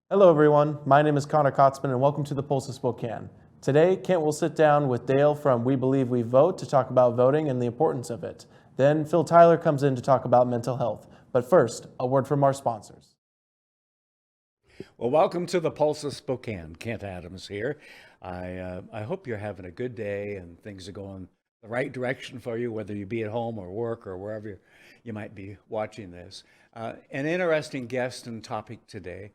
Hello everyone, my name is Connor Kotzman and welcome to the Pulse of Spokane. Today, Kent will sit down with Dale from We Believe We Vote to talk about voting and the importance of it. Then Phil Tyler comes in to talk about mental health. But first, a word from our sponsors. Well, welcome to the Pulse of Spokane. Kent Adams here. I hope you're having a good day and things are going the right direction for you, whether you be at home or work or wherever you might be watching this. An interesting guest and topic today.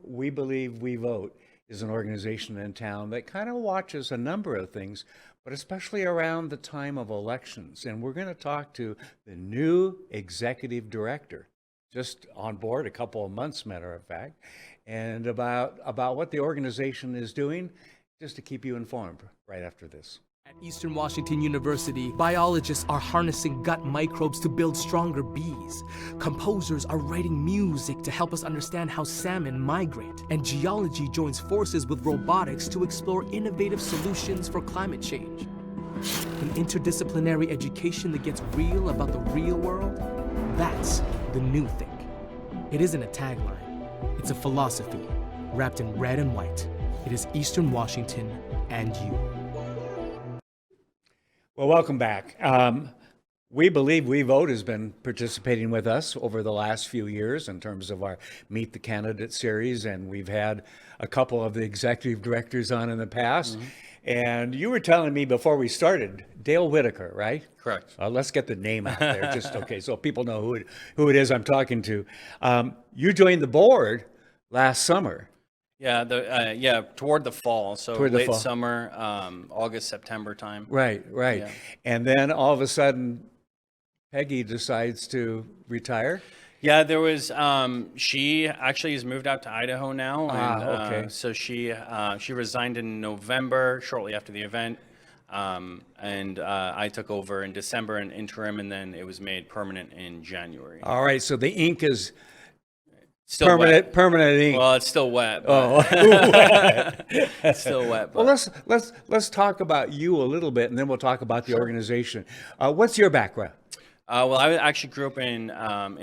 We Believe We Vote is an organization in town that kind of watches a number of things, but especially around the time of elections. And we're going to talk to the new executive director, just on board a couple of months, matter of fact, and about what the organization is doing, just to keep you informed right after this. At Eastern Washington University, biologists are harnessing gut microbes to build stronger bees. Composers are writing music to help us understand how salmon migrate. And geology joins forces with robotics to explore innovative solutions for climate change. An interdisciplinary education that gets real about the real world, that's the new thing. It isn't a tagline, it's a philosophy wrapped in red and white. It is Eastern Washington and you. Well, welcome back. We Believe We Vote has been participating with us over the last few years in terms of our Meet the Candidate series, and we've had a couple of the executive directors on in the past. And you were telling me before we started, Dale Whitaker, right? Correct. Let's get the name out there, just okay, so people know who it is I'm talking to. You joined the board last summer. Yeah, toward the fall, so Toward the late fall. summer, August, September time. Right. Yeah. And then all of a sudden, Peggy decides to retire. Yeah, there was. She actually has moved out to Idaho now, and okay. so she resigned in November, shortly after the event, and I took over in December, an interim, and then it was made permanent in January. All right, so the ink is Still permanent. wet. Permanent ink. Well, it's still wet. Oh, It's still wet. well, But. let's talk about you a little bit, and then we'll talk about the organization. What's your background? Well, I actually grew up in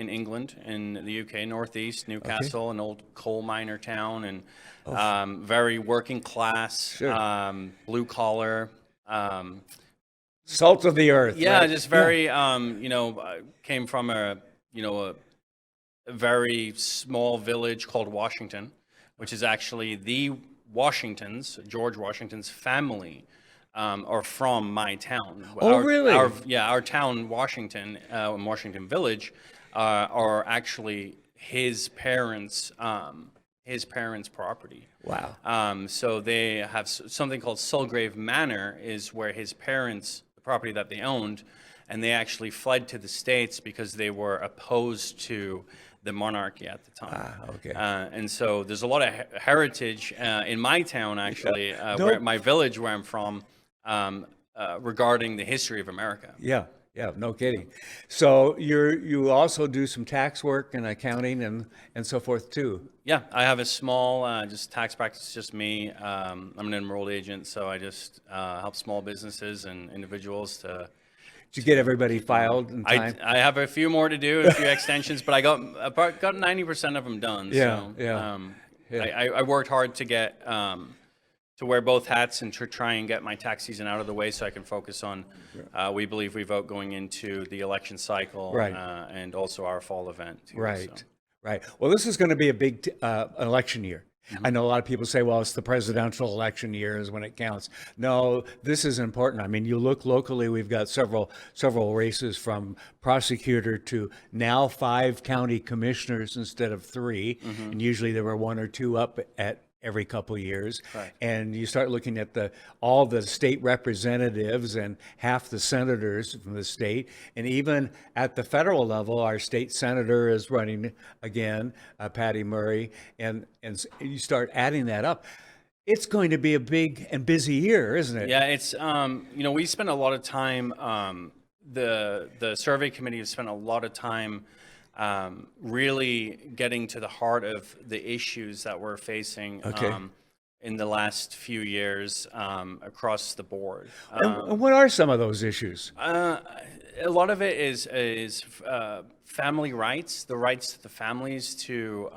England, in the UK, Northeast, Newcastle, an old coal miner town, and very working class, Sure. blue collar. Salt of the earth. Yeah, right? just very, came from a very small village called Washington, which is actually the George Washington's family. Are from my town. Oh, really? Our town, Washington, Washington Village, are actually his parents' property. Wow. So they have something called Sulgrave Manor, is where his parents, the property that they owned, and they actually fled to the States because they were opposed to the monarchy at the time. Okay. And so there's a lot of heritage in my town, actually, my village where I'm from, regarding the history of America. Yeah, no kidding. So you also do some tax work and accounting and so forth too. Yeah, I have a small just tax practice, just me. I'm an enrolled agent, so I just help small businesses and individuals to. Did you get everybody filed in time? I have a few more to do, a few extensions, but I got 90% of them done. Yeah, so, yeah. I worked hard to get to wear both hats and to try and get my tax season out of the way so I can focus on We Believe We Vote going into the election cycle, Right. And also our fall event. Too, Right, so. right. Well, this is going to be a big election year. I know a lot of people say, well, it's the presidential election year is when it counts. No, this is important. I mean, you look locally, we've got several races from prosecutor to now 5 county commissioners instead of 3. And usually there were 1 or 2 up at every couple of years. Right. And you start looking at all the state representatives and half the senators from the state. And even at the federal level, our state senator is running again, Patty Murray. And you start adding that up. It's going to be a big and busy year, isn't it? Yeah, it's we spend a lot of time. The survey committee has spent a lot of time really getting to the heart of the issues that we're facing in the last few years across the board. And what are some of those issues? a lot of it is family rights, the rights to the families to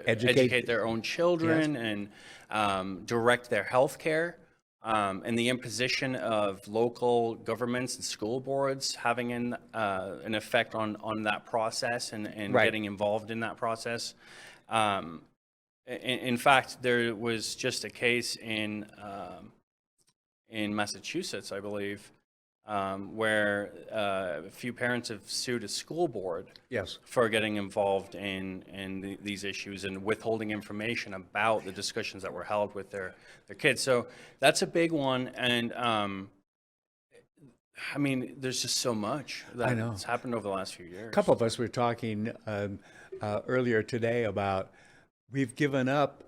educate their own children and direct their health care, and the imposition of local governments and school boards having an effect on that process and getting involved in that process. In fact, there was just a case in Massachusetts, I believe, where a few parents have sued a school board for getting involved in these issues and withholding information about the discussions that were held with their kids. So that's a big one. And I mean, there's just so much that's happened over the last few years. A couple of us were talking earlier today about we've given up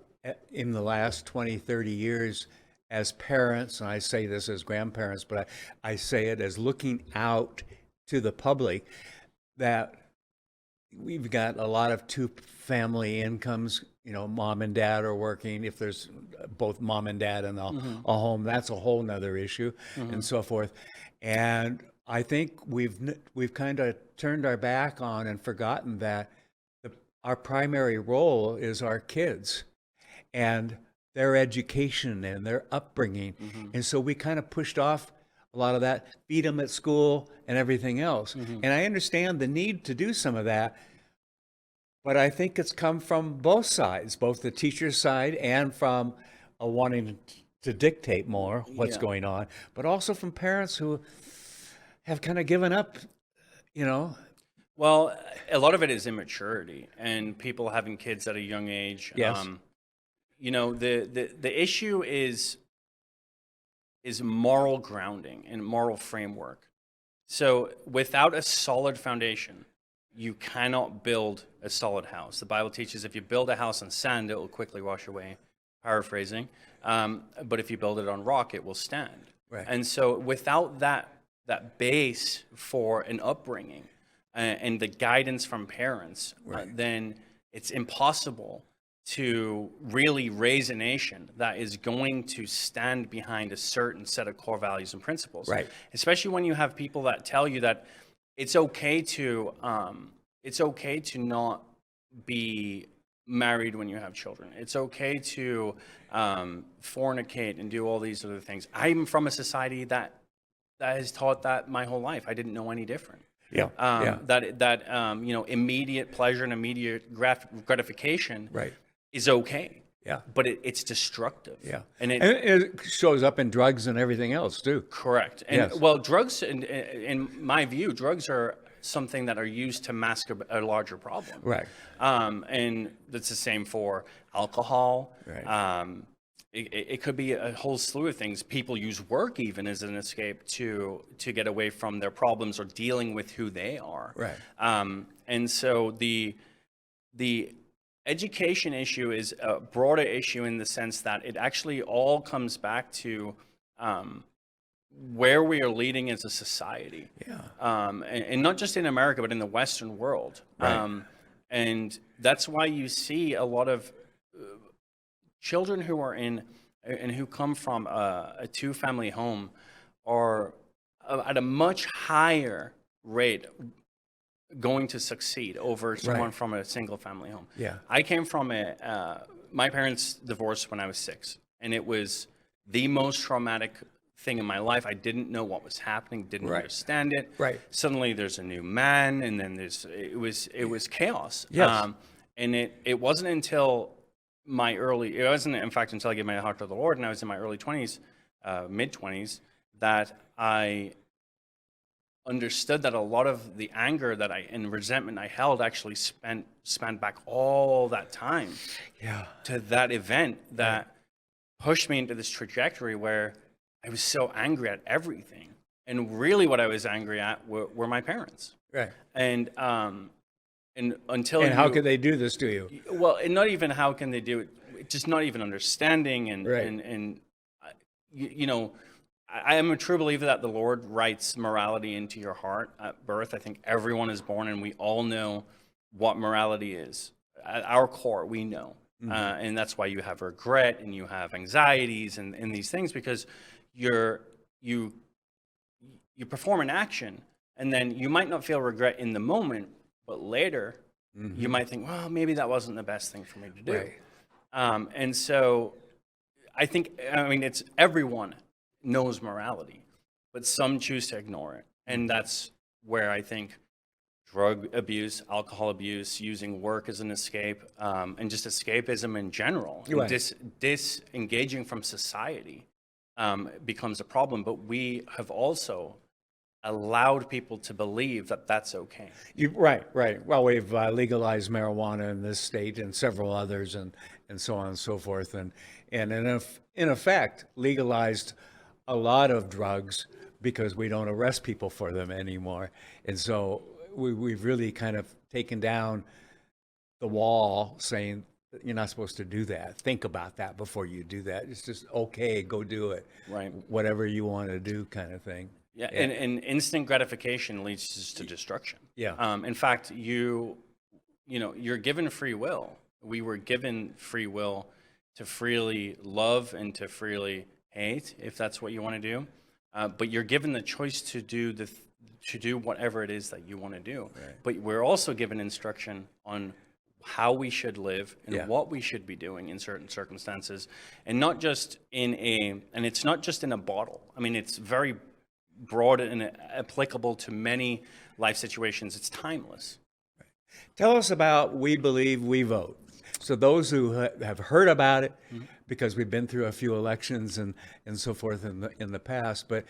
in the last 20, 30 years as parents, and I say this as grandparents, but I say it as looking out to the public, that we've got a lot of two-family incomes. You know, mom and dad are working. If there's both mom and dad in a home, that's a whole nother issue, and so forth. And I think we've kind of turned our back on and forgotten that our primary role is our kids and their education and their upbringing. And so we kind of pushed off a lot of that, feed them at school and everything else. And I understand the need to do some of that, but I think it's come from both sides, both the teacher's side and from wanting to dictate more what's going on, but also from parents who have kind of given up, you know. Well, a lot of it is immaturity and people having kids at a young age. Yes. You know, the issue is moral grounding and moral framework. So without a solid foundation, you cannot build a solid house. The Bible teaches if you build a house on sand, it will quickly wash away, paraphrasing. But if you build it on rock, it will stand. Right. And so without that base for an upbringing and the guidance from parents, then it's impossible to really raise a nation that is going to stand behind a certain set of core values and principles. Right. Especially when you have people that tell you that it's okay to not be married when you have children. It's okay to fornicate and do all these other things. I'm from a society that has taught that my whole life. I didn't know any different. That you know, immediate pleasure and immediate gratification is okay. Yeah. But it's destructive. Yeah. And it shows up in drugs and everything else too. Correct. And well, drugs, in my view, drugs are something that are used to mask a larger problem. Right. And that's the same for alcohol. Right. It could be a whole slew of things. People use work even as an escape to get away from their problems or dealing with who they are. Right. And so the education issue is a broader issue in the sense that it actually all comes back to where we are leading as a society. Yeah. And not just in America, but in the Western world. Right. And that's why you see a lot of children who are in and who come from a two-family home are at a much higher rate going to succeed over someone from a single-family home. Yeah. I came from my parents divorced when I was 6, and it was the most traumatic thing in my life. I didn't know what was happening, didn't understand it. Right. Suddenly there's a new man, and then it was chaos. Yes. And it wasn't until it wasn't in fact until I gave my heart to the Lord and I was in my early 20s, mid-20s, that I understood that a lot of the anger and resentment I held actually spanned back all that time to that event that pushed me into this trajectory where I was so angry at everything. And really what I was angry at were my parents. Right. And how could they do this to you? Well, and not even how can they do it, just not even understanding and you know, I am a true believer that the Lord writes morality into your heart at birth. I think everyone is born and we all know what morality is. At our core, we know. And that's why you have regret and you have anxieties and these things, because you perform an action And then you might not feel regret in the moment, but later you might think, well, maybe that wasn't the best thing for me to do. Right. And so I think, I mean, it's everyone knows morality, but some choose to ignore it. And that's where I think drug abuse, alcohol abuse, using work as an escape, and just escapism in general, and Right. disengaging from society becomes a problem. But we have also allowed people to believe that that's okay. Right, right. Well, we've legalized marijuana in this state and several others, and so on and so forth, and in effect legalized a lot of drugs because we don't arrest people for them anymore, and so we've really kind of taken down the wall, saying you're not supposed to do that. Think about that before you do that. It's just okay, go do it. Right. Whatever you want to do, kind of thing. Yeah, and instant gratification leads just to destruction. Yeah. In fact, you're given free will. We were given free will to freely love and to freely hate, if that's what you want to do. But you're given the choice to do whatever it is that you want to do. Right. But we're also given instruction on how we should live and Yeah. what we should be doing in certain circumstances, and not just and it's not just in a bottle. I mean, it's very broad and applicable to many life situations. It's timeless. Tell us about We Believe, We Vote. So those who have heard about it, because we've been through a few elections and so forth in the past, but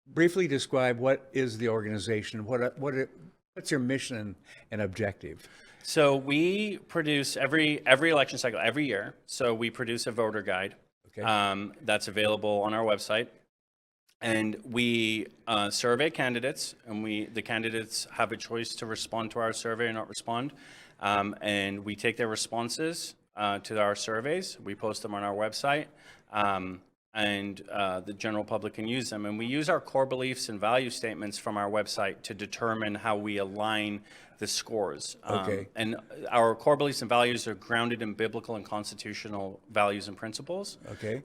briefly describe what is the organization, what's your mission and objective? So we produce every election cycle, every year. So we produce a voter guide that's available on our website. And we survey candidates, and the candidates have a choice to respond to our survey or not respond. And we take their responses to our surveys. We post them on our website, and the general public can use them. And we use our core beliefs and value statements from our website to determine how we align the scores. And our core beliefs and values are grounded in biblical and constitutional values and principles. Okay.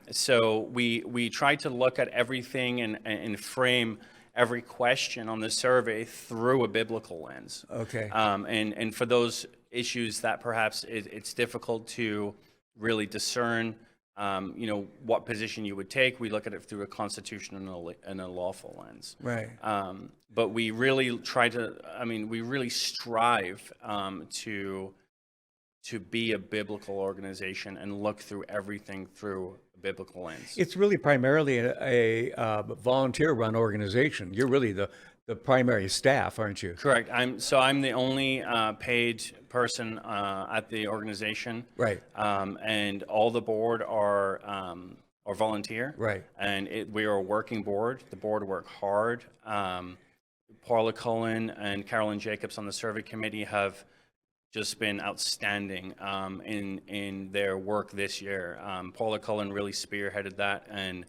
So we try to look at everything and frame every question on the survey through a biblical lens. Okay. And for those issues that perhaps it's difficult to really discern, what position you would take, we look at it through a constitutional and a lawful lens. Right. But we really we really strive to be a biblical organization and look through everything through a biblical lens. It's really primarily a volunteer-run organization. You're really the primary staff, aren't you? Correct. I'm the only paid person at the organization. Right. And all the board are volunteer. Right. And we are a working board. The board work hard. Paula Cullen and Carolyn Jacobs on the survey committee have just been outstanding in their work this year. Paula Cullen really spearheaded that, and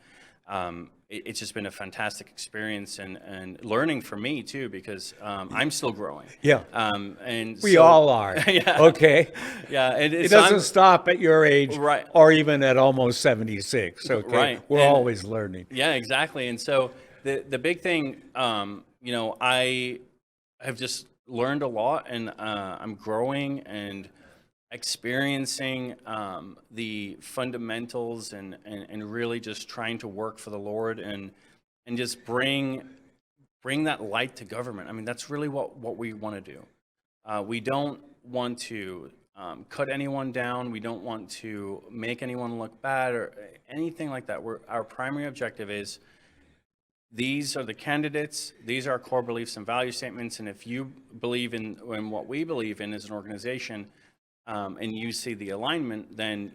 it's just been a fantastic experience and learning for me too, because I'm still growing. Yeah. And We all are. Yeah. Okay. Yeah. It doesn't stop at your age, Right. or even at almost 76. Okay. Right. We're And- always learning. Yeah, exactly. And so the big thing, I have just learned a lot, and I'm growing and experiencing the fundamentals and really just trying to work for the Lord and just bring that light to government. I mean, that's really what we want to do. We don't want to cut anyone down. We don't want to make anyone look bad or anything like that. Our primary objective is, these are the candidates, these are our core beliefs and value statements, and if you believe in what we believe in as an organization, and you see the alignment, then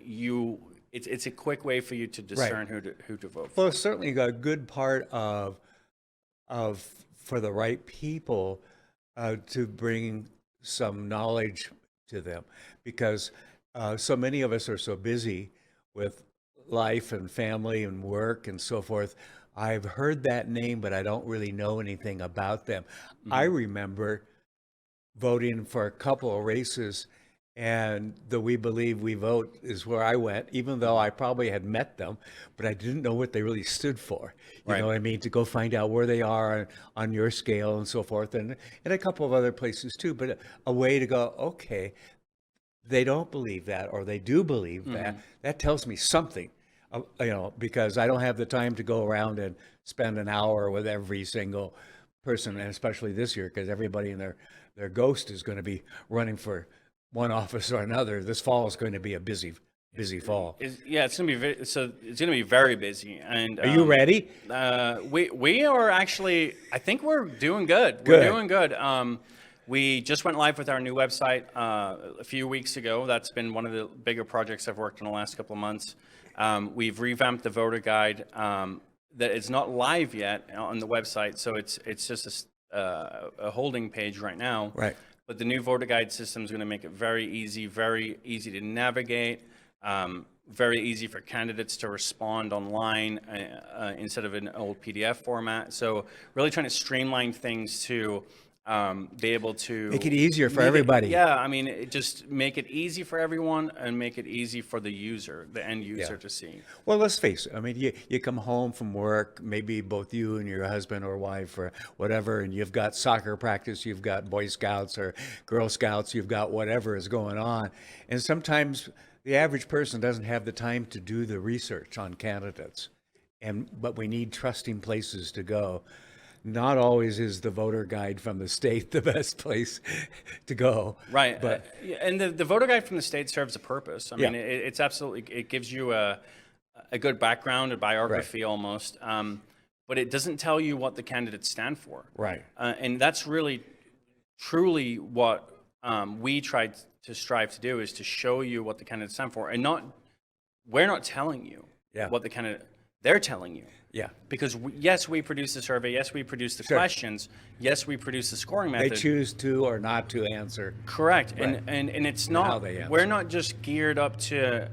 it's a quick way for you to discern who to vote for. Well, it's certainly a good part of for the right people to bring some knowledge to them, because so many of us are so busy with life and family and work and so forth. I've heard that name, but I don't really know anything about them. I remember voting for a couple of races And the We Believe We Vote is where I went, even though I probably had met them, but I didn't know what they really stood for. You Right. know what I mean? To go find out where they are on your scale and so forth, and a couple of other places too. But a way to go, okay, they don't believe that, or they do believe that. That tells me something, because I don't have the time to go around and spend an hour with every single person, and especially this year, because everybody and their ghost is going to be running for one office or another. This fall is going to be a busy fall. It's gonna be it's gonna be very busy. And Are you ready? We are actually. I think we're doing good. Good. We're doing good. We just went live with our new website a few weeks ago. That's been one of the bigger projects I've worked on the last couple of months. We've revamped the voter guide. That is not live yet on the website, so it's just a holding page right now. Right. But the new voter guide system is going to make it very easy to navigate, very easy for candidates to respond online instead of an old PDF format. So really trying to streamline things to be able to Make it easier for everybody. Just make it easy for everyone and make it easy for the user, the end user, Yeah. to see. Well, let's face it. I mean, you come home from work, maybe both you and your husband or wife or whatever, and you've got soccer practice, you've got Boy Scouts or Girl Scouts, you've got whatever is going on. And sometimes the average person doesn't have the time to do the research on candidates. But we need trusting places to go. Not always is the voter guide from the state the best place to go. Right. But And the voter guide from the state serves a purpose. I mean, Yeah. it's absolutely, it gives you a good background, a biography almost. But it doesn't tell you what the candidates stand for. Right. And that's really, truly what we tried to strive to do, is to show you what the candidates stand for. And we're not telling you Yeah. what the candidate, they're telling you. Yeah. Because yes, we produce the survey. Yes, we produce the Sure. questions. Yes, we produce the scoring They method. choose to or not to answer. Correct. Right. And it's how not, they answer. we're not just geared up to,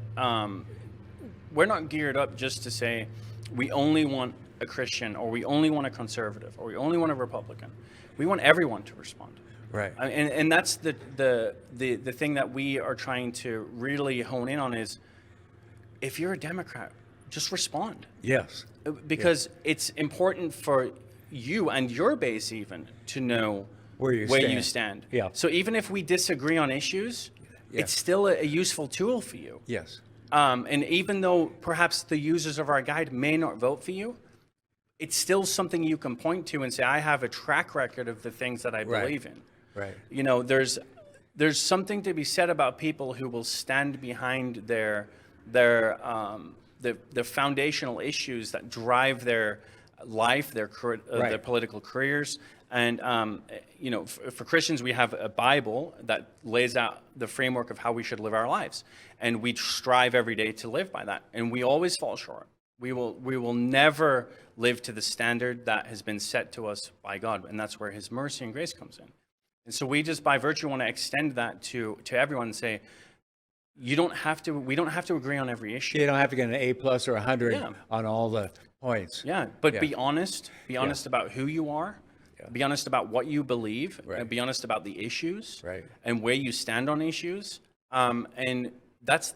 we're not geared up just to say we only want a Christian, or we only want a conservative, or we only want a Republican. We want everyone to respond. Right. And that's the thing that we are trying to really hone in on is, if you're a Democrat, just respond. Yes. Because it's important for you and your base even to know Where you stand. Yeah. So even if we disagree on issues, Yeah. it's still a useful tool for you. Yes. And even though perhaps the users of our guide may not vote for you, it's still something you can point to and say, I have a track record of the things that I Right. believe in. Right. You know, there's something to be said about people who will stand behind the foundational issues that drive their life, their Right. political careers. And, for Christians, we have a Bible that lays out the framework of how we should live our lives. And we strive every day to live by that. And we always fall short. We will never live to the standard that has been set to us by God. And that's where his mercy and grace comes in. And so we just, by virtue, want to extend that to everyone and say, we don't have to agree on every issue. You don't have to get an A+ or 100 Yeah. on all the points. Yeah, but Yeah. be honest. Be honest about who you are. Yeah. Be honest about what you believe. Right. And be honest about the issues. Right. And where you stand on issues. And that's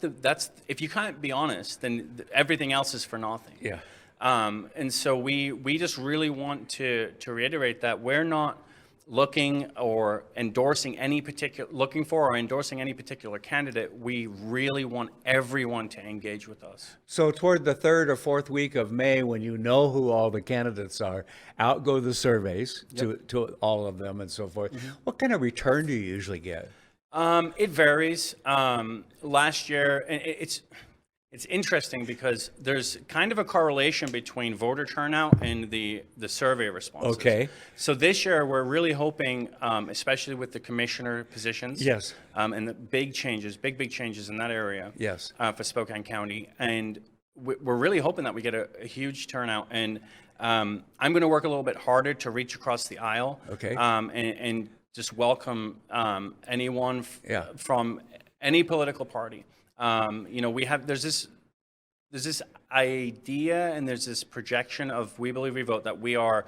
if you can't be honest, then everything else is for nothing. Yeah. And so we just really want to reiterate that we're not looking for or endorsing any particular candidate. We really want everyone to engage with us. So toward the 3rd or 4th week of May, when you know who all the candidates are, out go the surveys to all of them and so forth. Mm-hmm. What kind of return do you usually get? It varies. Last year, and it's interesting because there's kind of a correlation between voter turnout and the survey responses. Okay. So this year, we're really hoping, especially with the commissioner positions. Yes. And the big changes in that area. Yes. For Spokane County. And we're really hoping that we get a huge turnout. And I'm going to work a little bit harder to reach across the aisle. Okay. And just welcome anyone from any political party. There's this idea and there's this projection of We Believe We Vote that we are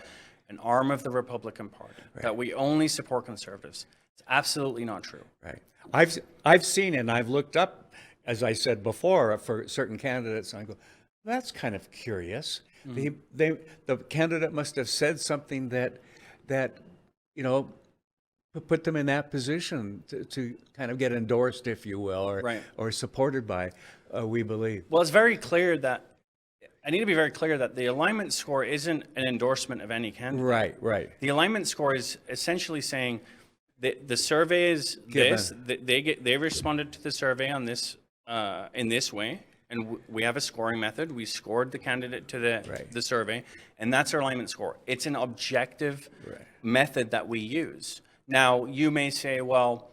an arm of the Republican Party, that we only support conservatives. It's absolutely not true. Right. I've seen and I've looked up, as I said before, for certain candidates, and I go, that's kind of curious. The candidate must have said something that you know, put them in that position to kind of get endorsed, if you will, or Right. or supported by We Believe. Well, it's very clear that I need to be very clear that the alignment score isn't an endorsement of any candidate. Right, right. The alignment score is essentially saying that the survey is Given. this. They responded to the survey on this in this way, and we have a scoring method. We scored the candidate to Right. the survey, and that's our alignment score. It's an objective method that we use. Now, you may say, well,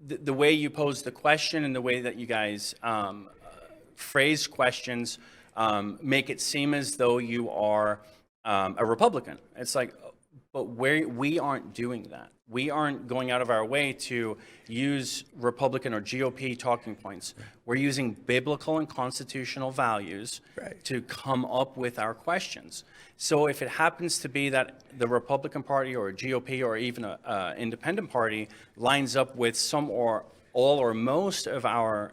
the way you pose the question and the way that you guys phrase questions make it seem as though you are a Republican. It's like, but we aren't doing that. We aren't going out of our way to use Republican or GOP talking points. We're using biblical and constitutional values to come up with our questions. So if it happens to be that the Republican Party or GOP or even an independent party lines up with some or all or most of our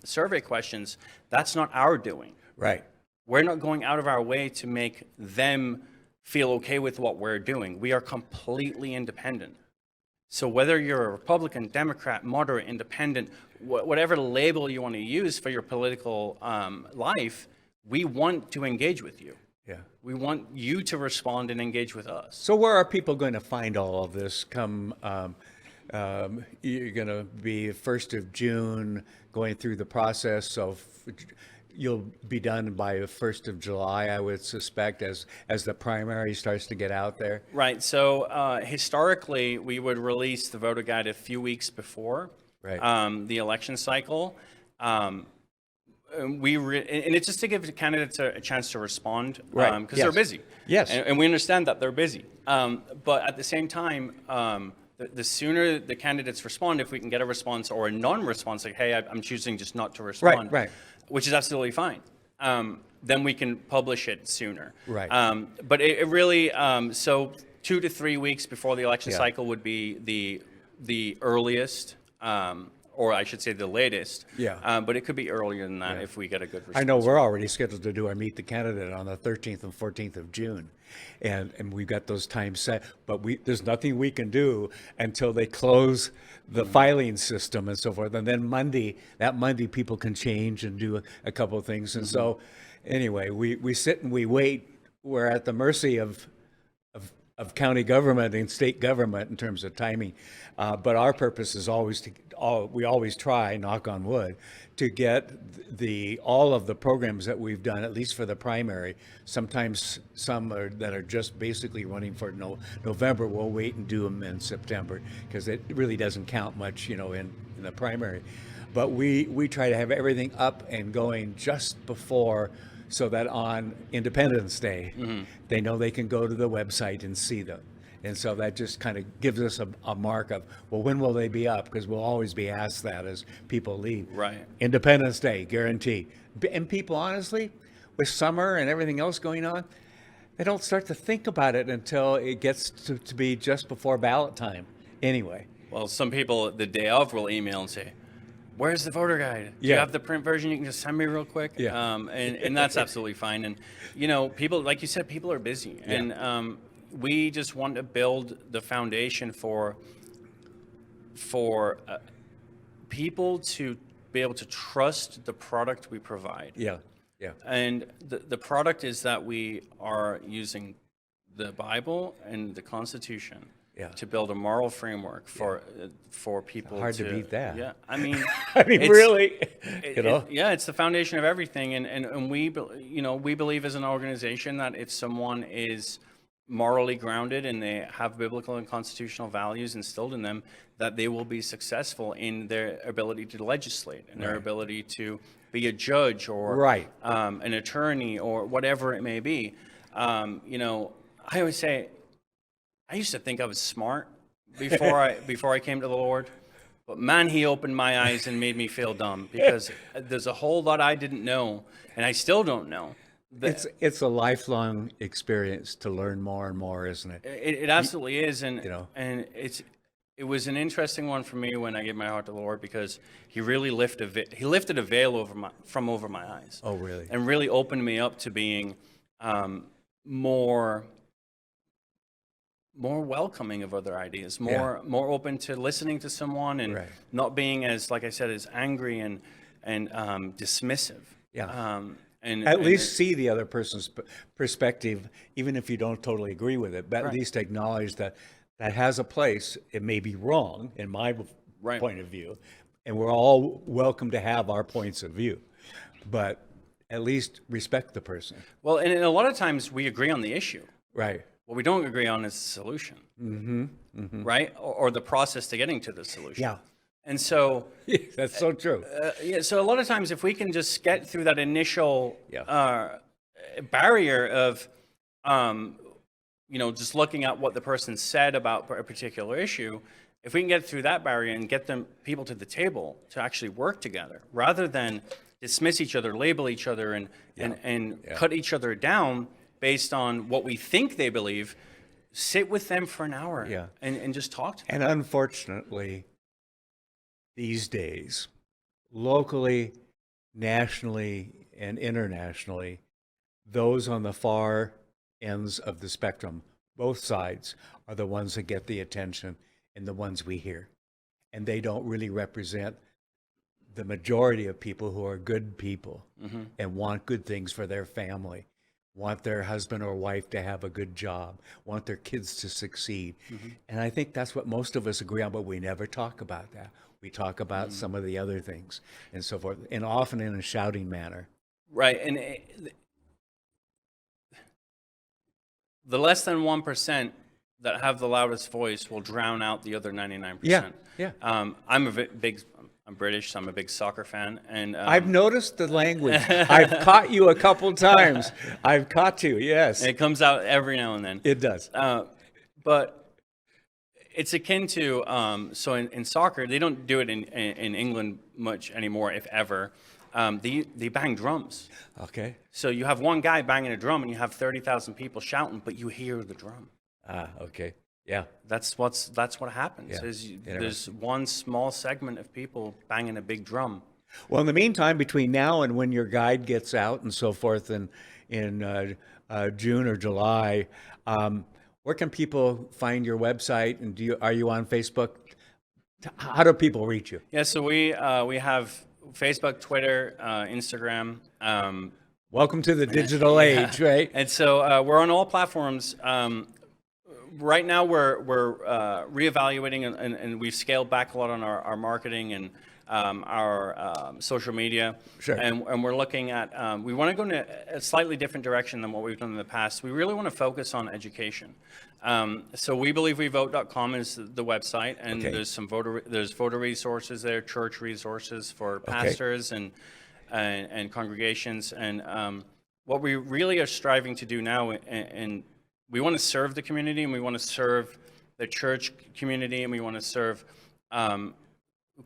survey questions, that's not our doing. Right. We're not going out of our way to make them feel okay with what we're doing. We are completely independent. So whether you're a Republican, Democrat, moderate, independent, whatever label you want to use for your political life, we want to engage with you. Yeah. We want you to respond and engage with us. So where are people going to find all of this come? You're going to be 1st of June going through the process of, you'll be done by the 1st of July, I would suspect, as the primary starts to get out there. Right. So historically, we would release the voter guide a few weeks before the election cycle. And it's just to give the candidates a chance to respond because they're busy. Yes. And we understand that they're busy. But at the same time, the sooner the candidates respond, if we can get a response or a non-response, like, hey, I'm choosing just not to respond, which is absolutely fine, then we can publish it sooner. Right. But it really, so 2 to 3 weeks before the election cycle would be the earliest, or I should say the latest. Yeah. But it could be earlier than that if we get a good response. I know we're already scheduled to do our Meet the Candidate on the 13th and 14th of June. And we've got those times set, but there's nothing we can do until they close the filing system and so forth. And then that Monday, people can change and do a couple of things. And so anyway, we sit and we wait. We're at the mercy of county government and state government in terms of timing. But our purpose is always we always try, knock on wood, to get all of the programs that we've done, at least for the primary. Sometimes some that are just basically running for November, we'll wait and do them in September because it really doesn't count much, in the primary. But we try to have everything up and going just before, so that on Independence Day, they know they can go to the website and see them. And so that just kind of gives us a mark of, well, when will they be up? Because we'll always be asked that as people leave. Right. Independence Day, guaranteed. And people, honestly, with summer and everything else going on, they don't start to think about it until it gets to be just before ballot time anyway. Well, some people the day of will email and say, where's the voter guide? Do you have the print version? You can just send me real quick. Yeah. And that's absolutely fine. And, people, like you said, people are busy. Yeah. And we just want to build the foundation for people to be able to trust the product we provide. Yeah, yeah. And the product is that we are using the Bible and the Constitution to build a moral framework for people. Hard to beat that. Yeah, I mean, really, it's the foundation of everything. And we believe as an organization that if someone is morally grounded and they have biblical and constitutional values instilled in them, that they will be successful in their ability to legislate and their ability to be a judge or an attorney or whatever it may be. I always say, I used to think I was smart before I came to the Lord, but man, He opened my eyes and made me feel dumb because there's a whole lot I didn't know, and I still don't know. It's a lifelong experience to learn more and more, isn't it? It absolutely is, and it was an interesting one for me when I gave my heart to the Lord, because he really lifted a veil from over my eyes. Oh, really? And really opened me up to being more welcoming of other ideas, more open to listening to someone, and not being as, like I said, as angry and dismissive. Yeah. And At least see the other person's perspective, even if you don't totally agree with it, but at least acknowledge that that has a place. It may be wrong in my point of view, and we're all welcome to have our points of view, but at least respect the person. Well, and a lot of times we agree on the issue. Right. What we don't agree on is the solution, right? Or the process to getting to the solution. Yeah. And so That's so true. so a lot of times, if we can just get through that initial barrier of, just looking at what the person said about a particular issue, if we can get through that barrier and get people to the table to actually work together, rather than dismiss each other, label each other, and cut each other down based on what we think they believe, sit with them for an hour and just talk to them. And unfortunately, these days, locally, nationally, and internationally, those on the far ends of the spectrum, both sides, are the ones that get the attention and the ones we hear. And they don't really represent the majority of people who are good people and want good things for their family, want their husband or wife to have a good job, want their kids to succeed. And I think that's what most of us agree on, but we never talk about that. We talk about some of the other things and so forth, and often in a shouting manner. Right. And the less than 1% that have the loudest voice will drown out the other 99%. Yeah. I'm British, so I'm a big soccer fan, and I've noticed the language. I've caught you a couple times. I've caught you, yes. it comes out every now and then. It does. But it's akin to, so in soccer, they don't do it in England much anymore, if ever. They bang drums. Okay. So you have one guy banging a drum, and you have 30,000 people shouting, but you hear the drum. Okay. Yeah. That's what happens. Yeah. There's one small segment of people banging a big drum. Well, in the meantime, between now and when your guide gets out and so forth in June or July, where can people find your website? And are you on Facebook? How do people reach you? Yeah, so we have Facebook, Twitter, Instagram. Welcome to the digital age, right? And so we're on all platforms. Right now, we're reevaluating, and we've scaled back a lot on our marketing and our social media. Sure. And we're looking at, we want to go in a slightly different direction than what we've done in the past. We really want to focus on education. So WeBelieveWeVote.com is the website, and there's some voter resources there, church resources for pastors and congregations. And what we really are striving to do now, and we want to serve the community, and we want to serve the church community, and we want to serve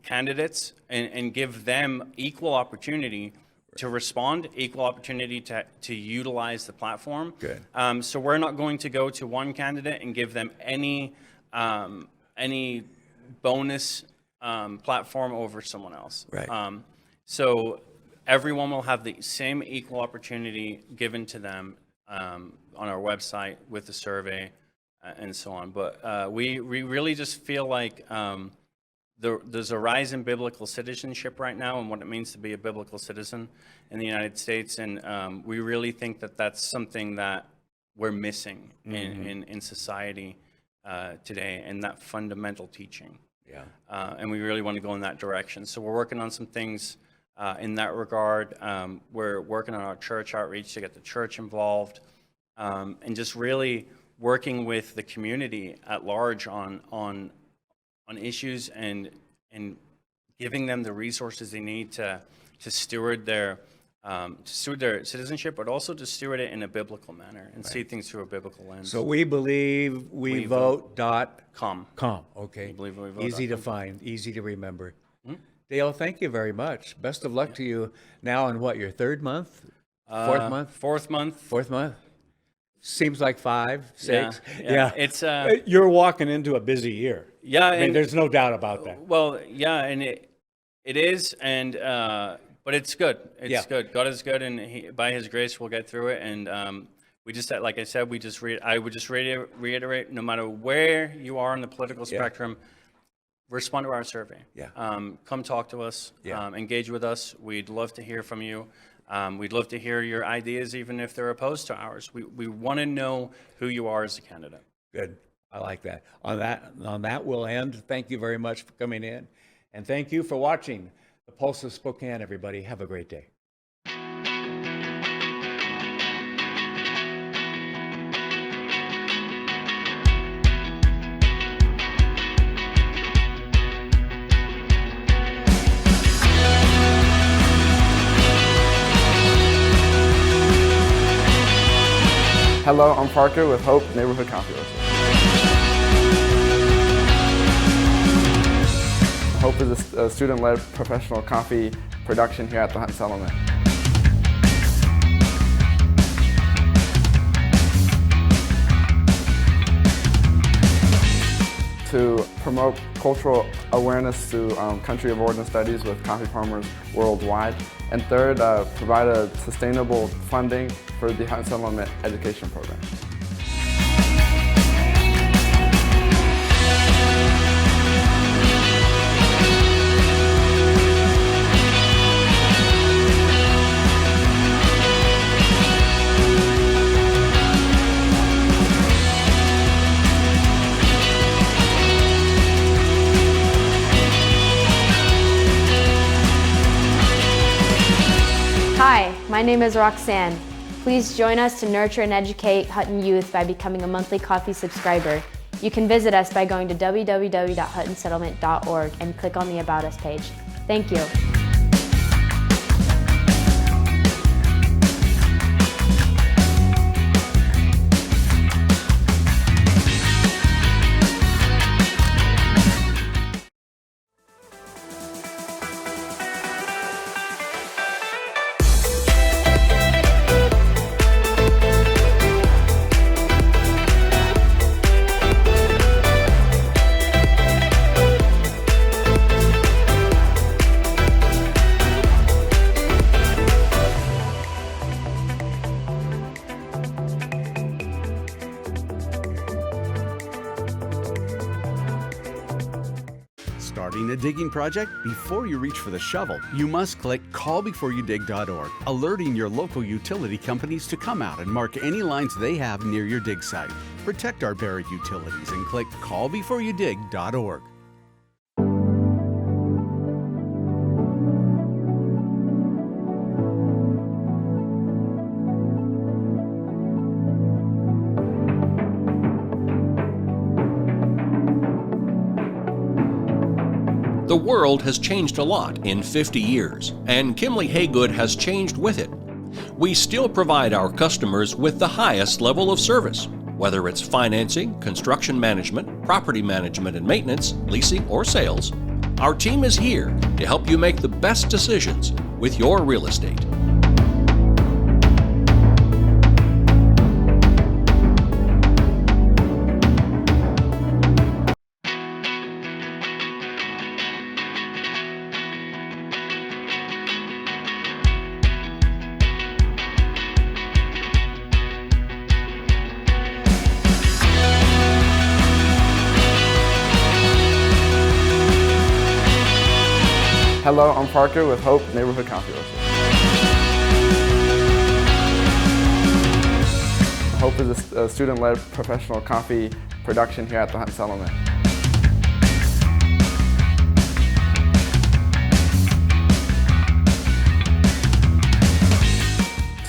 candidates and give them equal opportunity to respond, equal opportunity to utilize the platform. Good. So we're not going to go to one candidate and give them any bonus platform over someone else. Right. So everyone will have the same equal opportunity given to them on our website with the survey and so on. But we really just feel like there's a rise in biblical citizenship right now and what it means to be a biblical citizen in the United States. And we really think that that's something that we're missing in society today, and that fundamental teaching. Yeah. And we really want to go in that direction. So we're working on some things in that regard. We're working on our church outreach to get the church involved, and just really working with the community at large on issues and giving them the resources they need to steward their citizenship, but also to steward it in a biblical manner and see things through a biblical lens. So WeBelieveWeVote.com. Okay. WeBelieveWeVote.com. Easy to find, easy to remember. Dale, thank you very much. Best of luck to you now in what, your third month? Fourth month? Fourth month. Fourth month? Seems like 5, 6. Yeah. It's You're walking into a busy year. Yeah, I mean, and there's no doubt about that. well, yeah, and it is, and but it's good. It's Yeah. good. God is good, and by His grace, we'll get through it. And we just, like I said, I would just reiterate, no matter where you are on the political spectrum, respond to our survey. Yeah. Come talk to us. Yeah. Engage with us. We'd love to hear from you. We'd love to hear your ideas, even if they're opposed to ours. We want to know who you are as a candidate. Good. I like that. On that, we'll end. Thank you very much for coming in. And thank you for watching the Pulse of Spokane, everybody. Have a great day. Hello, I'm Parker with Hope Neighborhood Coffee Roasters. Hope is a student-led professional coffee production here at the Hutton Settlement. To promote cultural awareness through country of origin studies with coffee farmers worldwide. And third, provide a sustainable funding for the Hutton Settlement education program. Hi, my name is Roxanne. Please join us to nurture and educate Hutton youth by becoming a monthly coffee subscriber. You can visit us by going to www.huttonsettlement.org and click on the About Us page. Thank you. Starting a digging project? Before you reach for the shovel, you must click callbeforeyoudig.org, alerting your local utility companies to come out and mark any lines they have near your dig site. Protect our buried utilities and click callbeforeyoudig.org. The world has changed a lot in 50 years, and Kimley Haygood has changed with it. We still provide our customers with the highest level of service, whether it's financing, construction management, property management and maintenance, leasing, or sales. Our team is here to help you make the best decisions with your real estate. Hello, I'm Parker with Hope Neighborhood Coffee Roasters. Hope is a student-led professional coffee production here at the Hutton Settlement.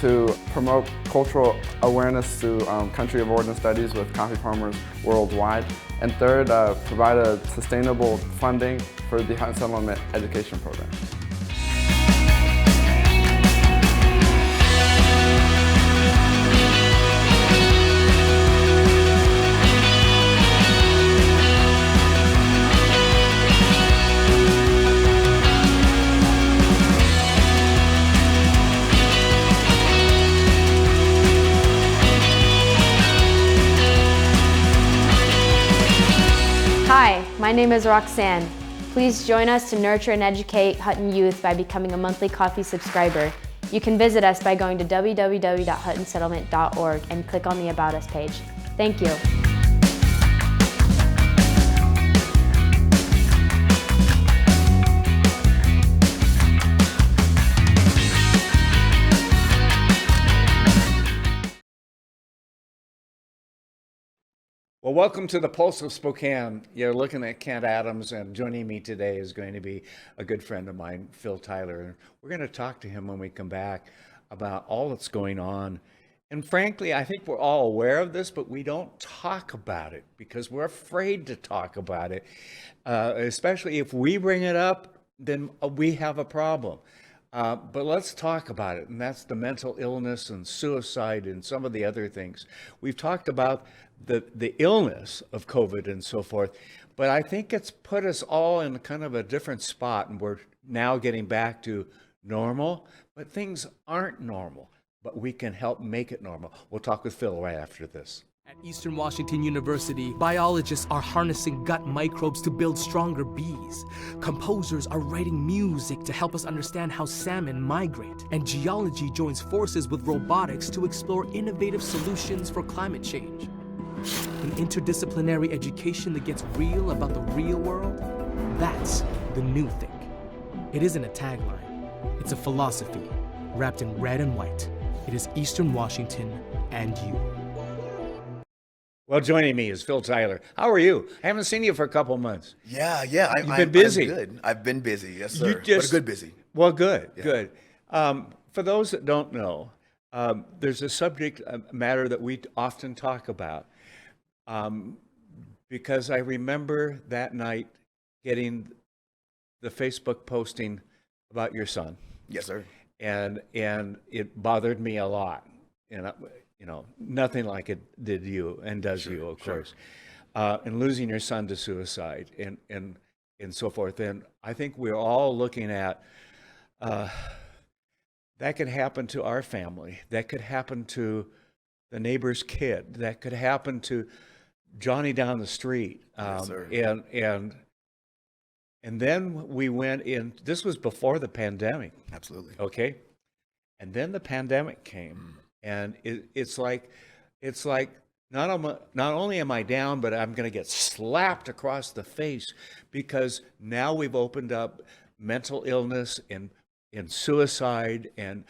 To promote cultural awareness through country of origin studies with coffee farmers worldwide. And third, provide a sustainable funding for the Hutton Settlement education program. Hi, my My name is Roxanne. Please join us to nurture and educate Hutton youth by becoming a monthly coffee subscriber. You can visit us by going to www.huttonsettlement.org and click on the About Us page. Thank you. Well, welcome to the Pulse of Spokane. You're looking at Kent Adams, and joining me today is going to be a good friend of mine, Phil Tyler. We're going to talk to him when we come back about all that's going on. And frankly, I think we're all aware of this, but we don't talk about it because we're afraid to talk about it. Especially if we bring it up, then we have a problem. But let's talk about it, and that's the mental illness and suicide and some of the other things. We've talked about the illness of COVID and so forth, but I think it's put us all in kind of a different spot, and we're now getting back to normal, but things aren't normal, but we can help make it normal. We'll talk with Phil right after this. At Eastern Washington University, biologists are harnessing gut microbes to build stronger bees. Composers are writing music to help us understand how salmon migrate. And geology joins forces with robotics to explore innovative solutions for climate change. An interdisciplinary education that gets real about the real world, that's the new thing. It isn't a tagline, it's a philosophy wrapped in red and white. It is Eastern Washington and you. Well, joining me is Phil Tyler. How are you? I haven't seen you for a couple months. Yeah. You've been busy. I'm good. I've been busy, yes, sir. You just, but a good busy. Well, good, Yeah. good. For those that don't know, there's a subject matter that we often talk about. Because I remember that night getting the Facebook posting about your son. Yes, sir. And it bothered me a lot. And nothing like it did you and does you, of course. And losing your son to suicide and so forth. And I think we're all looking at that could happen to our family. That could happen to the neighbor's kid. That could happen to Johnny down the street. Yes, sir. And then we went in. This was before the pandemic. Absolutely. Okay. And then the pandemic came, and it's like not only am I down, but I'm going to get slapped across the face because now we've opened up mental illness and suicide, and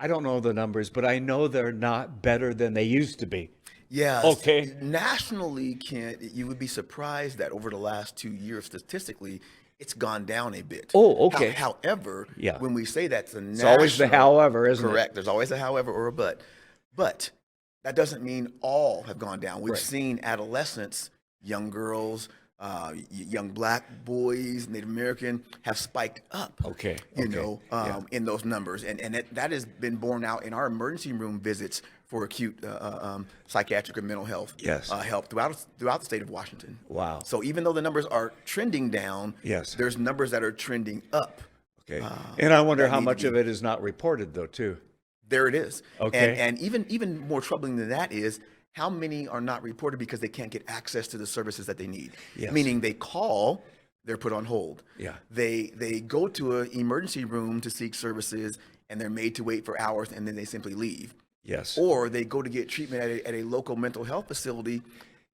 I don't know the numbers, but I know they're not better than they used to be. Yeah. Okay. Nationally, Kent, you would be surprised that over the last 2 years, statistically, it's gone down a bit. Oh, okay. However, Yeah. when we say that's a It's national, always the however, isn't it? correct. There's always a however or a but. But that doesn't mean all have gone down. We've Right. seen adolescents, young girls, young black boys, Native American have spiked up. Okay. You Okay. know, Yeah. in those numbers, and that has been borne out in our emergency room visits for acute psychiatric and mental health Yes. help throughout the state of Washington. Wow. So even though the numbers are trending down, Yes. there's numbers that are trending up. Okay. And I wonder that how need to much be- of it is not reported, though, too. There it is. Okay. And even more troubling than that is how many are not reported because they can't get access to the services that they need. Yes. Meaning they call, they're put on hold. Yeah. They go to an emergency room to seek services, and they're made to wait for hours, and then they simply leave. Yes. Or they go to get treatment at a local mental health facility.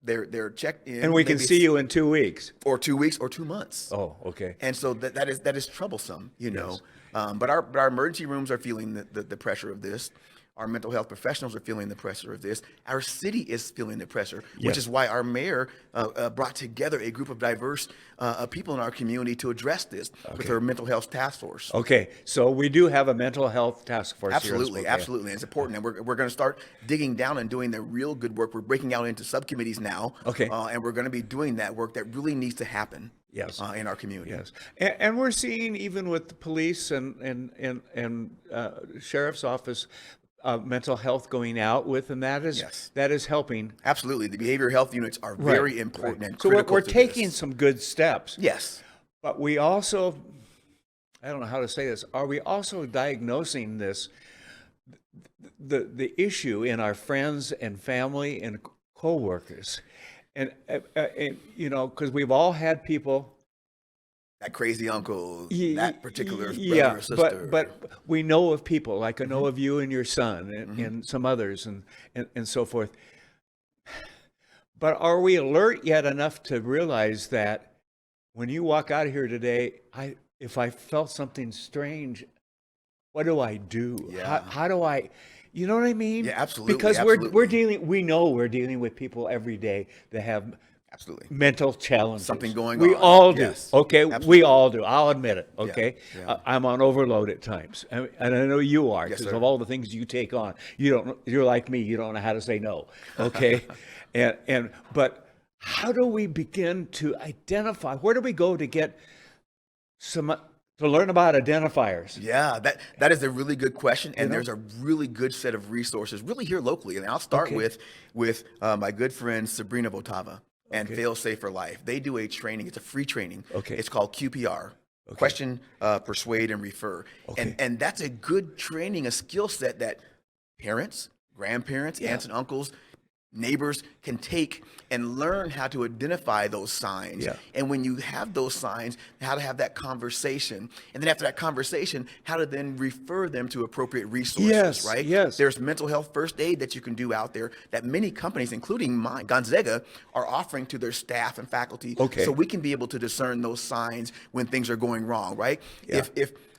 They're checked in, And we can maybe see you in 2 weeks. or 2 weeks or 2 months. Oh, okay. And so that is troublesome, you know. Yes. But our emergency rooms are feeling the pressure of this. Our mental health professionals are feeling the pressure of this. Our city is feeling the pressure, Yes. which is why our mayor brought together a group of diverse people in our community to address this with her mental health task force. Okay. So we do have a mental health task force here in Absolutely, Spokane. absolutely. And it's important. And we're going to start digging down and doing the real good work. We're breaking out into subcommittees now. Okay. And we're going to be doing that work that really needs to happen. Yes. In our community. Yes, and we're seeing even with the police and sheriff's office, mental health going out with, and that is Yes. that is helping. Absolutely. The behavioral health units are very important and So critical we're to taking this. some good steps. Yes. But we also, I don't know how to say this. Are we also diagnosing this, the issue in our friends and family and coworkers, And you know, because we've all had people. That crazy uncle, Ye- that particular brother yeah, or sister. but we know of people, like I know of you and your son and some others and so forth. But are we alert yet enough to realize that when you walk out of here today, if I felt something strange, what do I do? Yeah. How do I, you know what I mean? Yeah, absolutely, Because absolutely. we know we're dealing with people every day that have Absolutely. mental challenges. Something going We on. all do. Yes, Okay, absolutely. we all do. I'll admit it. Okay, yeah. I'm on overload at times, and I know you are Yes, because sir. of all the things you take on. You're like me. You don't know how to say no. Okay, but how do we begin to identify? Where do we go to get to learn about identifiers? Yeah, that is a really good question, and there's a really good set of resources, really here locally. And I'll start with my good friend Sabrina Votava and Fail Safe for Life. They do a training. It's a free training. Okay. It's called QPR. Question, persuade, and refer. And that's a good training, a skill set that parents, grandparents, aunts and uncles, neighbors can take and learn how to identify those signs. Yeah. And when you have those signs, how to have that conversation. And then after that conversation, how to then refer them to appropriate resources, Yes, right? yes. There's mental health first aid that you can do out there that many companies, including mine, Gonzaga, are offering to their staff and faculty. Okay. So we can be able to discern those signs when things are going wrong, right? Yeah.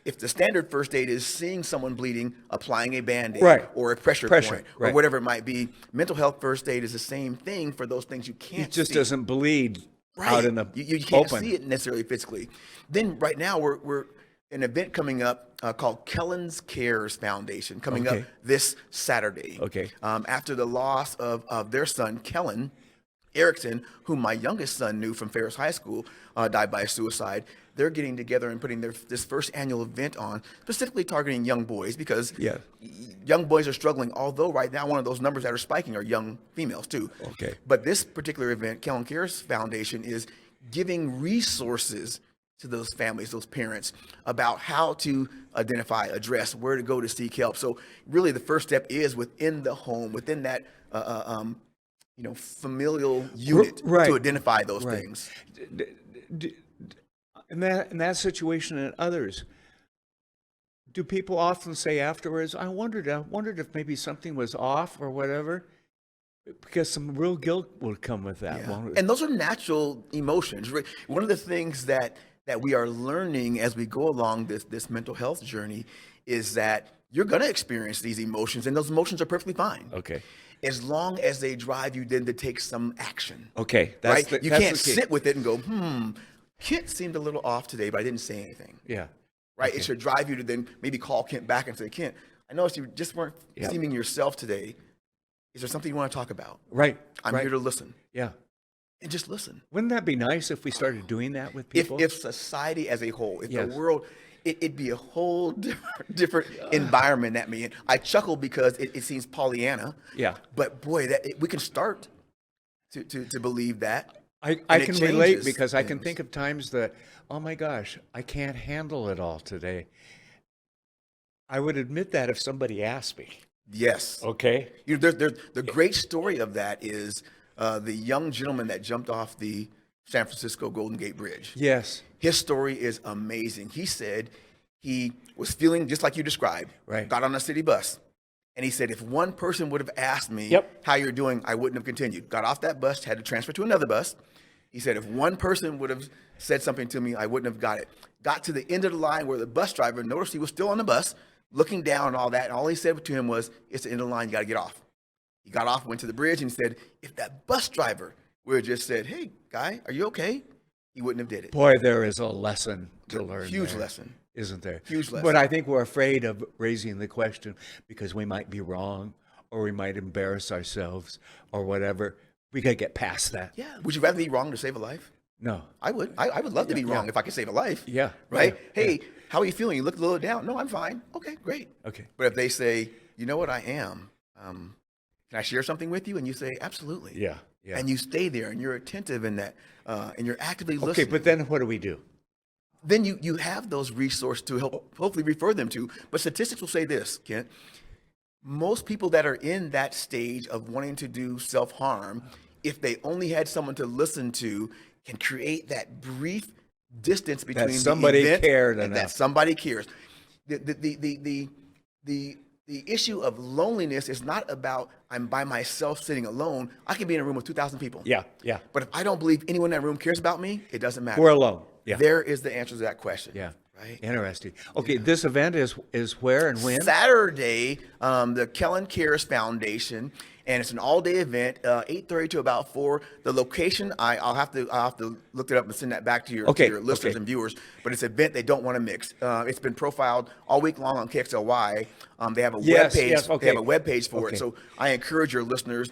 If the standard first aid is seeing someone bleeding, applying a Band-Aid Right. or a pressure Pressure, point right. or whatever it might be, mental health first aid is the same thing for those things you can't It just see. doesn't bleed Right. out in the you can't open. see it necessarily physically. Then right now we're an event coming up called Kellen's Cares Foundation coming up this Saturday. Okay. After the loss of their son, Kellen Erickson, whom my youngest son knew from Ferris High School, died by suicide. They're getting together and putting this first annual event on, specifically targeting young boys because young boys are struggling. Although right now one of those numbers that are spiking are young females too. Okay. But this particular event, Kellen Cares Foundation, is giving resources to those families, those parents, about how to identify, address, where to go to seek help. So really the first step is within the home, within that familial unit Right. to identify those Right. things. In that situation and others, do people often say afterwards, I wondered if maybe something was off or whatever? Because some real guilt will come with that. won't it? And those are natural emotions. One of the things that we are learning as we go along this mental health journey is that you're going to experience these emotions, and those emotions are perfectly fine. Okay. As long as they drive you then to take some action. Okay. Right? You can't the key. sit with it and go, Kent seemed a little off today, but I didn't say anything. Yeah. Right? Okay. It should drive you to then maybe call Kent back and say, Kent, I noticed you just weren't seeming yourself today. Is there something you want to talk about? Right. I'm right. here to listen. Yeah. And just listen. Wouldn't that be nice if we started doing that with people? If society as a whole, if Yes. the world, it'd be a whole different environment that me. I chuckle because it seems Pollyanna. Yeah. But boy, we can start to believe that. I And it can relate changes because I can things. think of times that, oh my gosh, I can't handle it all today. I would admit that if somebody asked me. Yes. Okay. There's the great story of that is the young gentleman that jumped off the San Francisco Golden Gate Bridge. Yes. His story is amazing. He said he was feeling just like you described. Right. Got on a city bus. And he said, if one person would have asked me how you're doing, I wouldn't have continued. Got off that bus, had to transfer to another bus. He said, if one person would have said something to me, I wouldn't have got it. Got to the end of the line where the bus driver noticed he was still on the bus, looking down and all that. And all he said to him was, it's the end of the line, you got to get off. He got off, went to the bridge, and said, if that bus driver would have just said, hey, guy, are you okay? He wouldn't have did it. Boy, there is a lesson to learn. Huge there, lesson. Isn't there? Huge lesson. But I think we're afraid of raising the question because we might be wrong or we might embarrass ourselves or whatever. We got to get past that. Yeah. Would you rather be wrong to save a life? No. I would. I would love to be wrong if I could save a life. Yeah. Right? Yeah. Hey, how are you feeling? You look a little down. No, I'm fine. Okay, great. Okay. But if they say, you know what, I am, can I share something with you? And you say, absolutely. Yeah. Yeah. And you stay there and you're attentive in that and you're actively listening. Okay, but then what do we do? Then you have those resources to help hopefully refer them to. But statistics will say this, Kent. Most people that are in that stage of wanting to do self-harm if they only had someone to listen to, can create that brief distance between somebody the event cared and that enough. somebody cares. The issue of loneliness is not about I'm by myself sitting alone. I can be in a room with 2,000 people. Yeah, yeah. But if I don't believe anyone in that room cares about me, it doesn't matter. We're alone. Yeah. There is the answer to that question. Yeah. Right? Interesting. Okay, this event is where and when? Saturday, the Kellen Cares Foundation, and it's an all-day event, 8:30 to about 4. The location, I'll have to look it up and send that back to your, Okay, to your listeners okay. and viewers. But it's an event they don't want to mix. It's been profiled all week long on KXLY. They have a Yes, webpage. yes, okay. They have a webpage for Okay. it. So I encourage your listeners,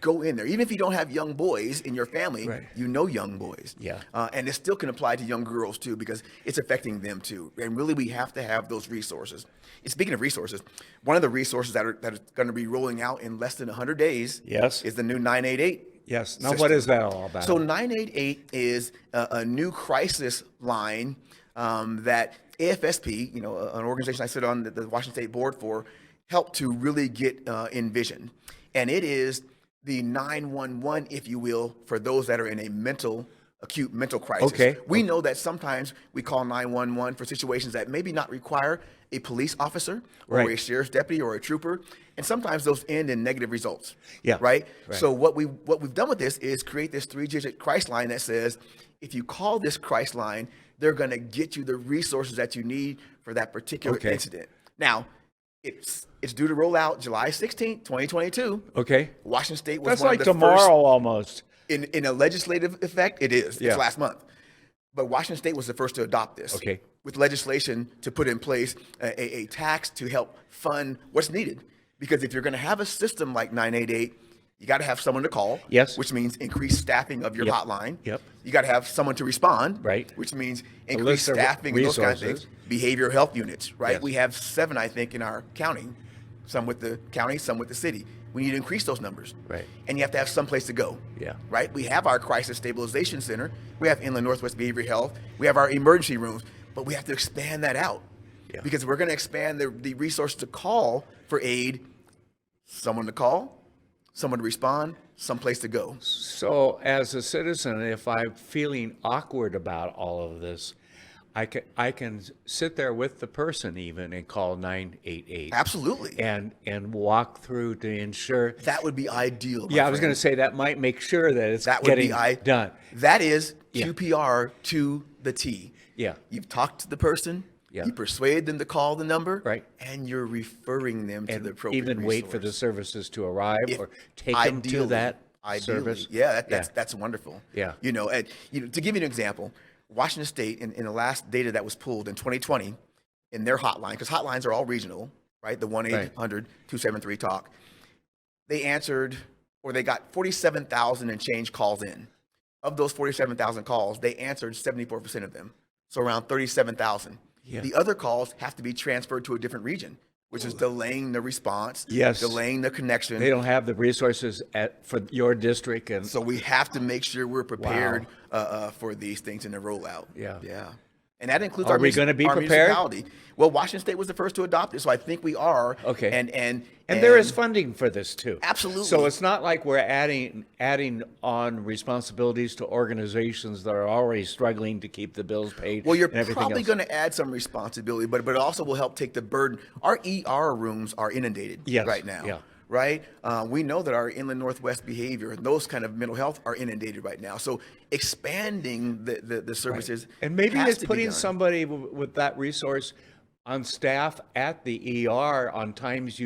go in there. Even if you don't have young boys in your family, Right. young boys. Yeah. And it still can apply to young girls too, because it's affecting them too. And really, we have to have those resources. And speaking of resources, one of the resources that is going to be rolling out in less than 100 days Yes. is the new 988. Yes. Now, system. what is that all about? So 988 is a new crisis line that AFSP, an organization I sit on the Washington State Board for, helped to really get envisioned. And it is the 911, if you will, for those that are in a acute mental crisis. Okay. We know that sometimes we call 911 for situations that maybe not require a police officer or Right. a sheriff's deputy or a trooper, and sometimes those end in negative results. Yeah. Right? Right. So what we've done with this is create this 3-digit crisis line that says, if you call this crisis line, they're going to get you the resources that you need for that particular Okay. incident. Now, it's due to roll out July 16th, 2022. Okay. Washington State was That's one like of the tomorrow first, almost. in a legislative effect, it is. Yeah. It's last month. But Washington State was the first to adopt this. Okay. With legislation to put in place a tax to help fund what's needed. Because if you're going to have a system like 988, you got to have someone to call. Yes. Which means increased staffing of your Yep. hotline. Yep. You got to have someone to respond. Right. Which means list increased of staffing and those kind of resources. things. Behavioral health units, right? Yes. We have 7, I think, in our county. Some with the county, some with the city. We need to increase those numbers. Right. And you have to have some place to go. Yeah. Right? We have our crisis stabilization center. We have Inland Northwest Behavioral Health. We have our emergency rooms. But we have to expand that out. Yeah. Because we're going to expand the resource to call for aid. Someone to call, someone to respond, someplace to go. So, as a citizen, if I'm feeling awkward about all of this, I can sit there with the person even and call 988. Absolutely. And walk through to ensure. That would be ideal. my Yeah, I was going friend. to say that might make sure that it's That would getting be done. That is Yeah. QPR to the T. Yeah. You've talked to the person. Yeah. You persuade them to call the number. Right. And you're referring them to And the appropriate even wait for the resource. services to arrive If- or take them to that service. Yeah, that's wonderful. Yeah. And to give you an example, Washington State in the last data that was pulled in 2020 in their hotline, because hotlines are all regional, right? The 1-800-273-TALK. They answered, or they got 47,000 and change calls in. Of those 47,000 calls, they answered 74% of them. So around 37,000. Yeah. The other calls have to be transferred to a different region, which is delaying the response, Yes. delaying the connection. They don't have the resources for your district, and So we have to make sure we're prepared for these things in the rollout. Yeah. Yeah. And that includes Are our we gonna be our prepared? municipality. Well, Washington State was the first to adopt it, so I think we are. Okay. And there is funding for this too. Absolutely. So it's not like we're adding on responsibilities to organizations that are already struggling to keep the bills paid. Well, you're and everything probably else. going to add some responsibility, but it also will help take the burden. Our ER rooms are inundated Yes, right now. yeah. Right? We know that our Inland Northwest behavior and those kind of mental health are inundated right now. So expanding the services. And maybe has it's to be putting done. somebody with that resource on staff at the ER on times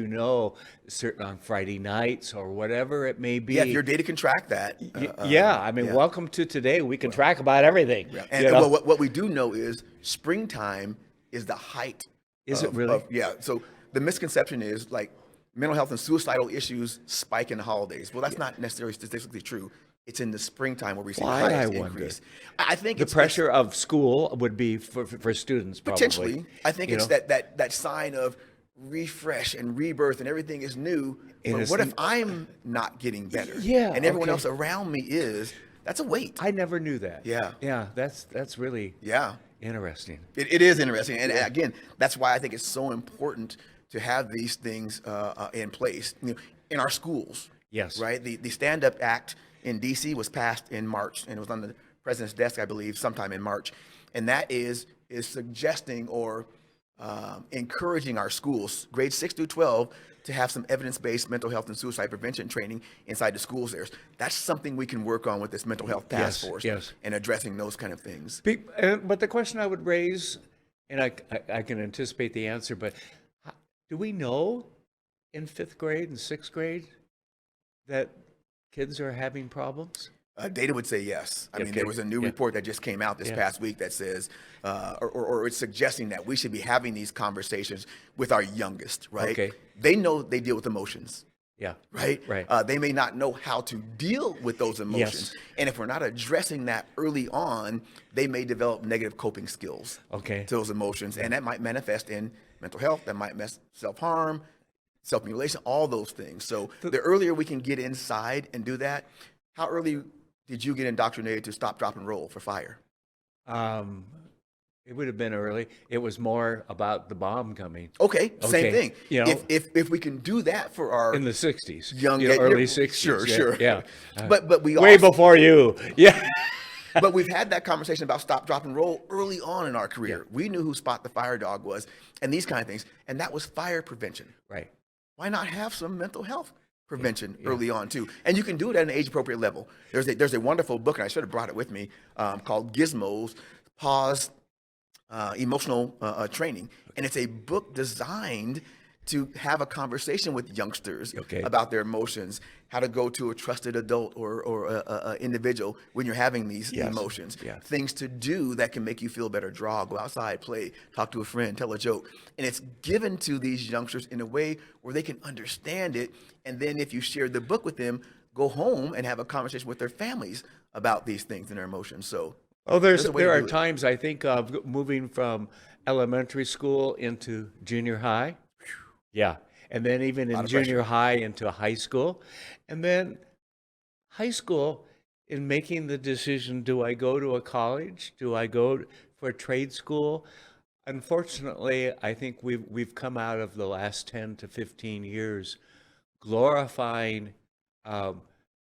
certain on Friday nights or whatever it may be. Yeah, if your data can track that. I mean, welcome to today. We can track about everything. Yeah. you And know? what we do know is springtime is the height. Is it really? Yeah. So the misconception is like mental health and suicidal issues spike in the holidays. Well, that's not necessarily statistically true. It's in the springtime where we see Why, the highest I wonder? increase. I think the it's pressure of school would be for students, probably. potentially. I think you it's know? that sign of refresh and rebirth and everything is new. And But it's what if I'm not getting better? Yeah, And everyone okay. else around me is? That's a weight. I never knew that. Yeah. Yeah, that's really Yeah. interesting. It is interesting. And again, that's why I think it's so important to have these things in place in our schools. Yes. Right? The Stand Up Act in D.C. was passed in March, and it was on the president's desk, I believe, sometime in March. And that is suggesting or encouraging our schools, grades 6 through 12, to have some evidence-based mental health and suicide prevention training inside the schools there. That's something we can work on with this mental health task force and addressing those kind of things. But the question I would raise, and I can anticipate the answer, but do we know in 5th grade and 6th grade that kids are having problems? Data would say yes. I mean, there was a new report that just came out this past week that says, or it's suggesting that we should be having these conversations with our youngest, right? Okay. They know they deal with emotions. Yeah. Right? Right. They may not know how to deal with those emotions. Yes. And if we're not addressing that early on, they may develop negative coping skills to those emotions. And that might manifest in mental health, that might self-harm, self-mutilation, all those things. So the earlier we can get inside and do that. How early did you get indoctrinated to stop, drop, and roll for fire? It would have been early. It was more about the bomb coming. Okay, same thing. You know, if we can do that for our in the 60s, young, early 60s. Sure. Yeah. But we way before you. Yeah. But we've had that conversation about stop, drop, and roll early on in our career. We knew who Spot the Fire Dog was and these kind of things. And that was fire prevention. Right. Why not have some mental health prevention early on too? And you can do it at an age-appropriate level. There's a wonderful book, and I should have brought it with me, called Gizmos, Pause, Emotional Training. And it's a book designed to have a conversation with youngsters about their emotions, how to go to a trusted adult or a individual when you're having these emotions, things to do that can make you feel better, draw, go outside, play, talk to a friend, tell a joke. And it's given to these youngsters in a way where they can understand it. And then if you share the book with them, go home and have a conversation with their families about these things and their emotions. So there are times I think of moving from elementary school into junior high. Yeah. And then even in junior high into high school. And then high school, in making the decision, do I go to a college? Do I go for a trade school? Unfortunately, I think we've come out of the last 10 to 15 years glorifying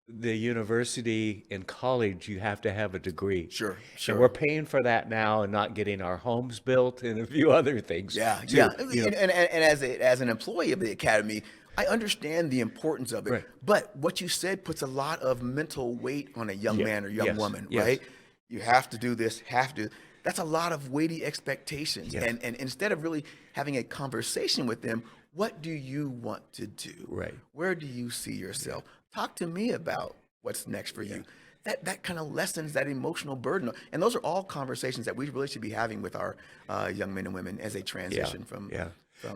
the university and college. You have to have a degree. Sure. And we're paying for that now and not getting our homes built and a few other things. Yeah. And as an employee of the academy, I understand the importance of it. Right. But what you said puts a lot of mental weight on a young man or young woman, right? You have to do this, That's a lot of weighty expectations. And instead of really having a conversation with them, what do you want to do? Right. Where do you see yourself? Talk to me about what's next for you. That kind of lessens that emotional burden. And those are all conversations that we really should be having with our young men and women as they transition from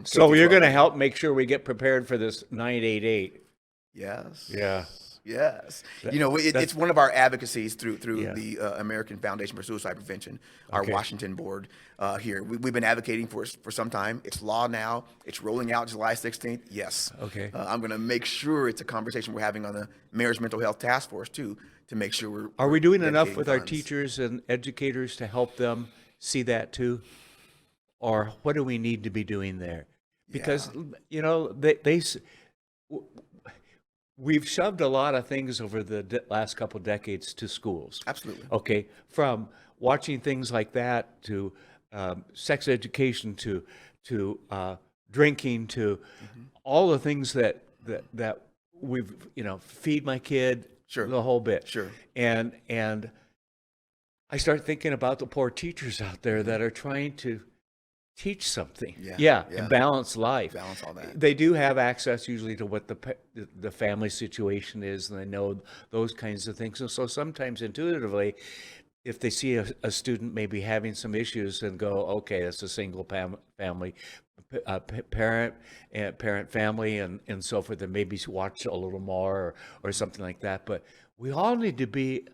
So you're going to help make sure we get prepared for this 988. Yes. Yeah. Yes. It's one of our advocacies through the American Foundation for Suicide Prevention, our Washington board here. We've been advocating for some time. It's law now. It's rolling out July 16th. Yes. Okay. I'm going to make sure it's a conversation we're having on the Mayor's Mental Health Task Force, too, to make sure Are we doing enough dedicating with our funds. teachers and educators to help them see that, too? Or what do we need to be doing there? Because, we've shoved a lot of things over the last couple of decades to schools. Absolutely. Okay, from watching things like that to sex education to drinking to all the things that we've feed my kid, the whole bit. Sure. And I start thinking about the poor teachers out there that are trying to teach something, and balance life. Balance all that. They do have access usually to what the family situation is, and they know those kinds of things. And so sometimes intuitively, if they see a student maybe having some issues, and go, okay, that's a single family, parent family, and so forth, and maybe watch a little more or something like that. But we all need to be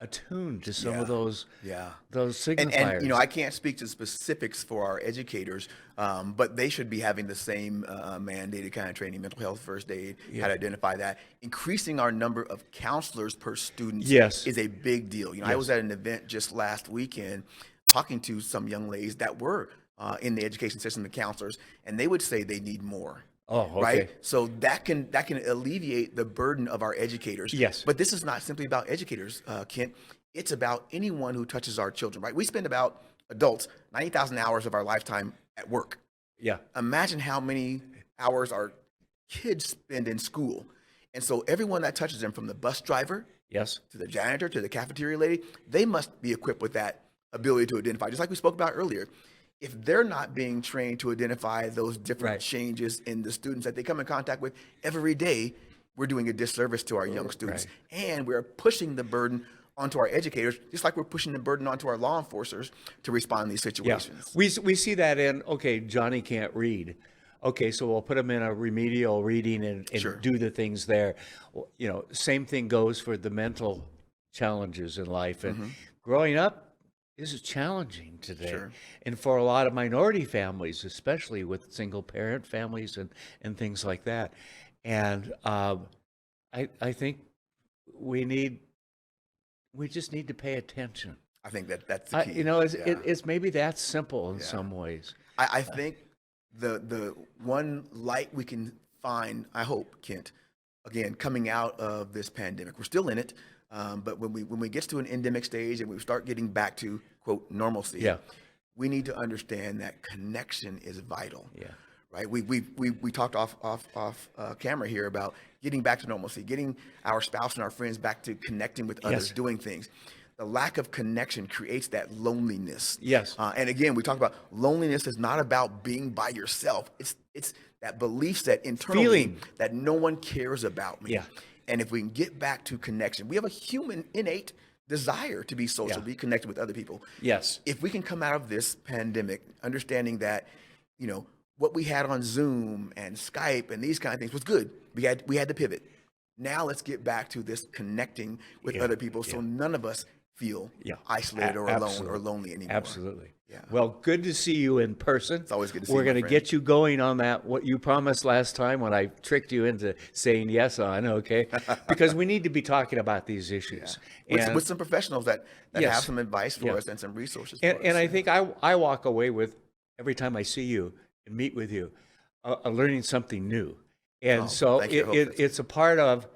attuned to some of those signifiers. And I can't speak to specifics for our educators, but they should be having the same mandated kind of training, mental health, first aid, how to identify that. Increasing our number of counselors per student is a big deal. I was at an event just last weekend talking to some young ladies that were in the education system, the counselors, and they would say they need more. Oh, okay. Right? So that can alleviate the burden of our educators. Yes. But this is not simply about educators, Kent. It's about anyone who touches our children, right? We spend about, adults, 90,000 hours of our lifetime at work. Yeah. Imagine how many hours our kids spend in school. And so everyone that touches them, from the bus driver Yes. to the janitor to the cafeteria lady, they must be equipped with that ability to identify, just like we spoke about earlier. If they're not being trained to identify those different Right. changes in the students that they come in contact with every day, we're doing a disservice to our young students. Right. And we're pushing the burden onto our educators, just like we're pushing the burden onto our law enforcers to respond in these Yeah. situations. We see that in, okay, Johnny can't read. Okay, so we'll put him in a remedial reading and Sure. do the things there. Well, you know, same thing goes for the mental challenges in life. And growing up is challenging today. Sure. And for a lot of minority families, especially with single parent families and things like that. And I think we just need to pay attention. I think that's the key. You know, Yeah. it's maybe that simple in some ways. I think the one light we can find, I hope, Kent, again, coming out of this pandemic, we're still in it, but when we get to an endemic stage and we start getting back to, quote, normalcy, Yeah. we need to understand that connection is vital. Yeah. Right. We talked off camera here about getting back to normalcy, getting our spouse and our friends back to connecting with others, Yes. doing things. The lack of connection creates that loneliness. Yes. And again, we talk about loneliness is not about being by yourself. It's that belief set internally Feeling. that no one cares about me. Yeah. And if we can get back to connection, we have a human innate desire to be social, Yeah. be connected with other people. Yes. If we can come out of this pandemic understanding that, what we had on Zoom and Skype and these kind of things was good. We had to pivot. Now let's get back to this connecting with Yeah. other people so none of us feel Yeah. isolated or alone Absolutely. or lonely anymore. Absolutely. Yeah. Well, good to see you in person. It's always good to see We're you, my going to friend. get you going on that, what you promised last time when I tricked you into saying yes on, okay? Because we need to be talking about these issues. With some professionals that Yes. have some advice for Yeah. us and some resources for And, us. and I think I walk away with, every time I see you and meet with you, learning something new. And Oh, so thank you. I hope that's- it's a part of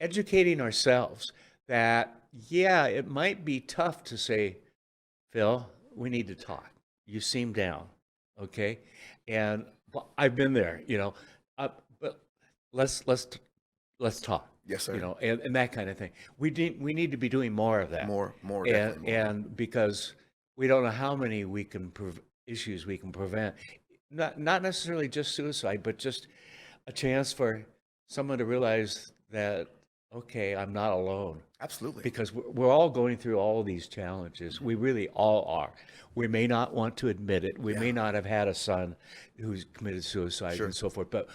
educating ourselves that, yeah, it might be tough to say, Phil, we need to talk. You seem down, okay? And I've been there, but let's talk. Yes, sir. And that kind of thing. We need to be doing more of that. More, definitely more. And because we don't know how many issues we can prevent. Not necessarily just suicide, but just a chance for someone to realize that, okay, I'm not alone. Absolutely. Because we're all going through all these challenges. We really all are. We may not want to admit it. We may not have had a son who's committed suicide Sure. and so forth, but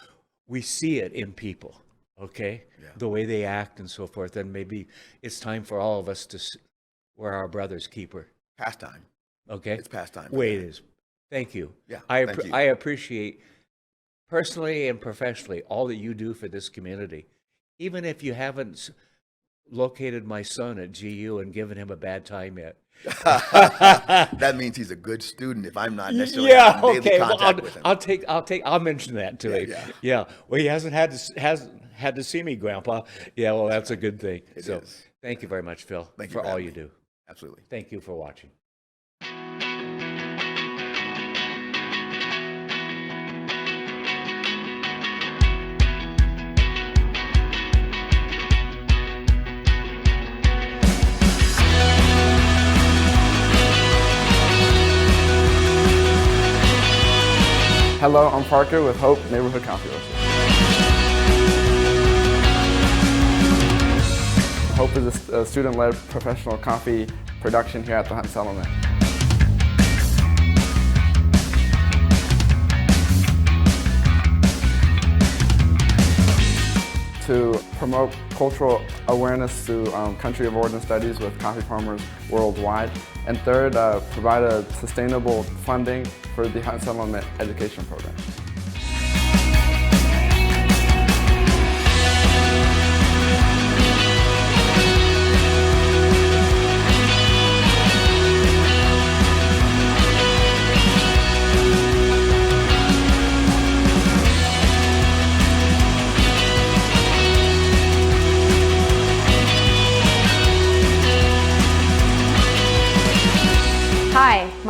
we see it in people, okay? Yeah. The way they act and so forth. And maybe it's time for all of us to we're our brother's keeper, Past time. okay? It's past time. Way it is. Thank you. Yeah, I thank you. I appreciate personally and professionally all that you do for this community. Even if you haven't located my son at GU and given him a bad time yet. That means he's a good student if I'm not necessarily Yeah, having daily okay. Well, contact with him. I'll mention that to him. Yeah. Well, he hasn't had to see me, Grandpa. Yeah, well, that's a good thing. It So is. thank you very much, Phil, Thank you for for all having you me. do. Absolutely. Thank you for watching. Hello, I'm Parker with Hope Neighborhood Coffee Roasters. Hope is a student-led professional coffee production here at the Hunt Settlement. To promote cultural awareness through country of origin studies with coffee farmers worldwide. And third, provide a sustainable funding for the Hunt Settlement education program.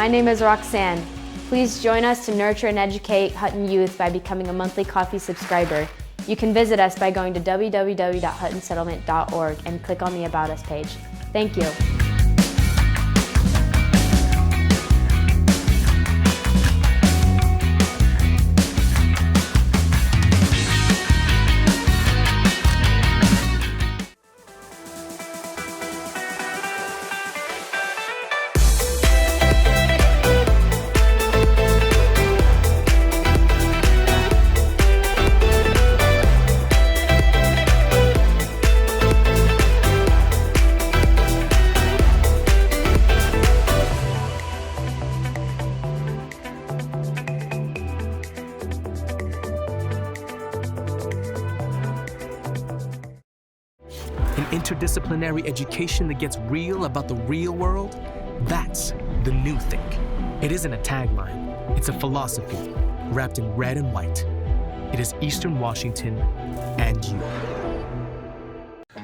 My name is Roxanne. Please join us to nurture and educate Hutton youth by becoming a monthly coffee subscriber. You can visit us by going to www.huttonsettlement.org and click on the About Us page. Thank you. An interdisciplinary education that gets real about the real world? That's the new thing. It isn't a tagline, it's a philosophy wrapped in red and white. It is Eastern Washington and you.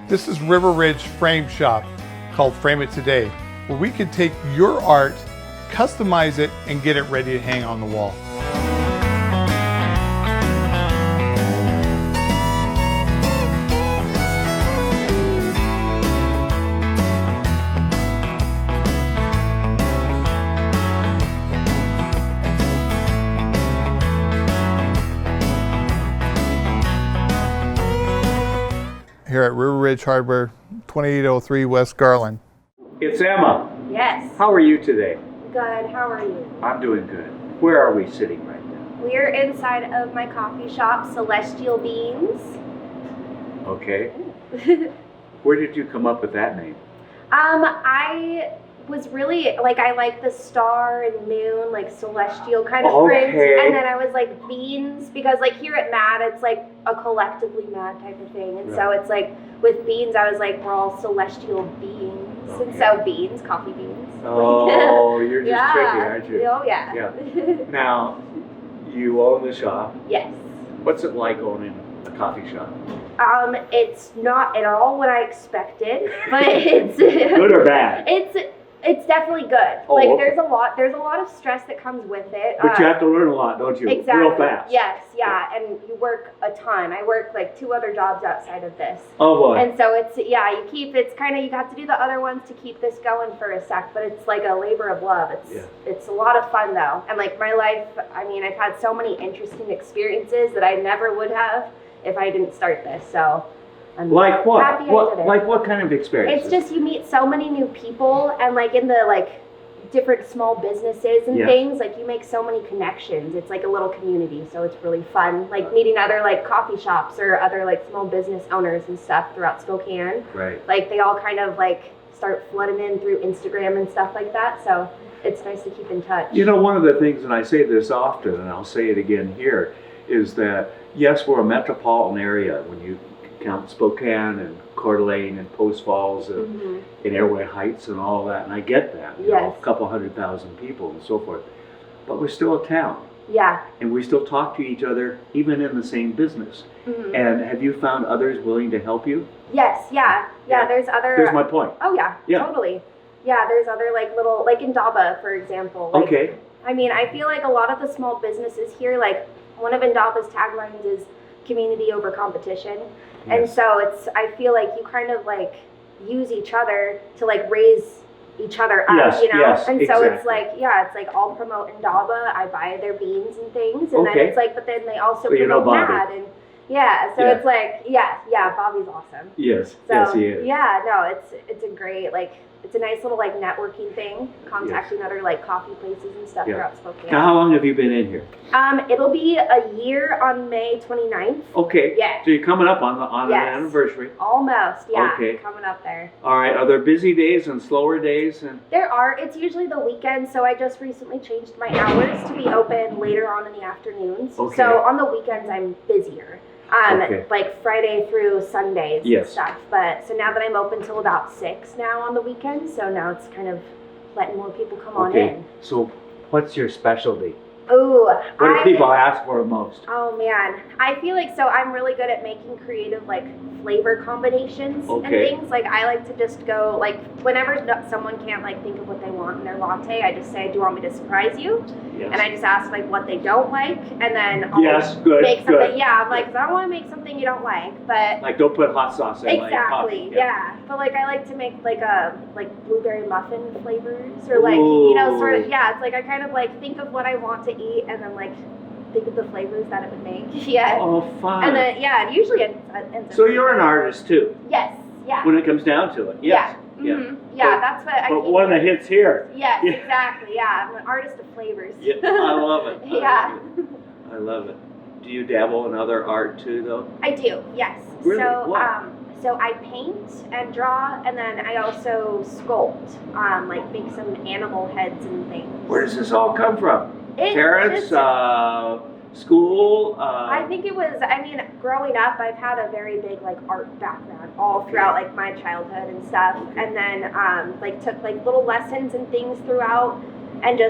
This is River Ridge Frame Shop, called Frame It Today, where we can take your art, customize it, and get it ready to hang on the wall. Here at River Ridge Hardware, 2803 West Garland. It's Emma. Yes. How are you today? Good. How are you? I'm doing good. Where are we sitting right now? We're inside of my coffee shop, Celestial Beans. Okay. Where did you come up with that name? I was really I like the star and moon, like celestial kind of print, and then I was like beans because here at MAD it's like a collectively MAD type of thing, and so it's like with beans I was like we're all celestial beings, and so beans, coffee beans. Oh, you're just yeah. tricky, aren't you? Oh yeah. Yeah. Now, you own the shop. Yes. What's it like owning a coffee shop? It's not at all what I expected, but it's Good or bad? It's definitely good. Oh, okay. There's a lot of stress that comes with it. But you have to learn a lot, don't you? Exactly. Real fast. Yes, yeah, and you work a ton. I work like 2 other jobs outside of this. Oh boy. And so you have to do the other ones to keep this going for a sec, but it's like a labor of love. It's a lot of fun though. And like my life, I've had so many interesting experiences that I never would have if I didn't start this. So I'm like what? happy I did it. Like what kind of experiences? It's just you meet so many new people, and in the different small businesses and things, you make so many connections. It's like a little community, so it's really fun. Meeting other coffee shops or other small business owners and stuff throughout Spokane. Right. They all kind of start flooding in through Instagram and stuff like that. So it's nice to keep in touch. You know, one of the things, and I say this often, and I'll say it again here, is that yes, we're a metropolitan area when you count Spokane and Coeur d'Alene and Post Falls and Airway Heights and all that, and I get that. You know, a couple 100,000 people and so forth. But we're still a town. Yeah. And we still talk to each other, even in the same business. And have you found others willing to help you? Yes, yeah. There's other... There's my point. Oh, yeah, totally. Yeah, there's other little, in Indaba, for example. Okay. I feel like a lot of the small businesses here, one of Indaba's taglines is community over competition. Yes. And so I feel like you kind of use each other to raise each other up, you know? Yes, and exactly. so it's I'll promote Indaba, I buy their beans and things, and then it's but then they also promote MAD, and it's Bobby's awesome. Yes, so, yes he is. Yeah, no, it's a great, it's a nice little networking thing, contacting other coffee places and stuff throughout Spokane. Now, how long have you been in here? It'll be a year on May 29th. Okay. Yeah. So you're coming up on an anniversary. Almost, yeah. Okay. Coming up there. All right. Are there busy days and slower days? There are. It's usually the weekend, so I just recently changed my hours to be open later on in the afternoons. Okay. So on the weekends I'm busier. Friday through Sundays and stuff. But so now that I'm open till about 6 now on the weekends, so now it's kind of letting more people come on in. So what's your specialty? Ooh, What do people ask for most? Oh man, I feel like I'm really good at making creative like flavor combinations and things. Like I like to just go like whenever someone can't like think of what they want in their latte, I just say, "Do you want me to surprise you?" Yes. And I just ask like what they don't like, and then I'll Yes, make something. good. Yeah, I'm like, 'cause I don't want to make something you don't like, but Like don't put hot sauce in like exactly, coffee. yeah. But like I like to make like blueberry muffin flavors or like you know sort of It's like I kind of like think of what I want to eat and then like think of the flavors that it would make. Yeah. Oh, fun. And then it usually ends up. So you're an artist too. Yes. Yeah. When it comes down to it. Yes. Yeah. Mm-hmm. Yeah, that's what I. But one of the hits here. Yes, exactly. Yeah, I'm an artist of flavors. Yeah, I love it. Yeah. I love it. Do you dabble in other art too, though? I do. Yes. Really? So What? so I paint and draw, and then I also sculpt. Like make some animal heads and things. Where does this all come from? It Parents, just- school. I think it was. I mean, growing up, I've had a very big like art background all throughout like my childhood and stuff, and then like took like little lessons and things throughout, and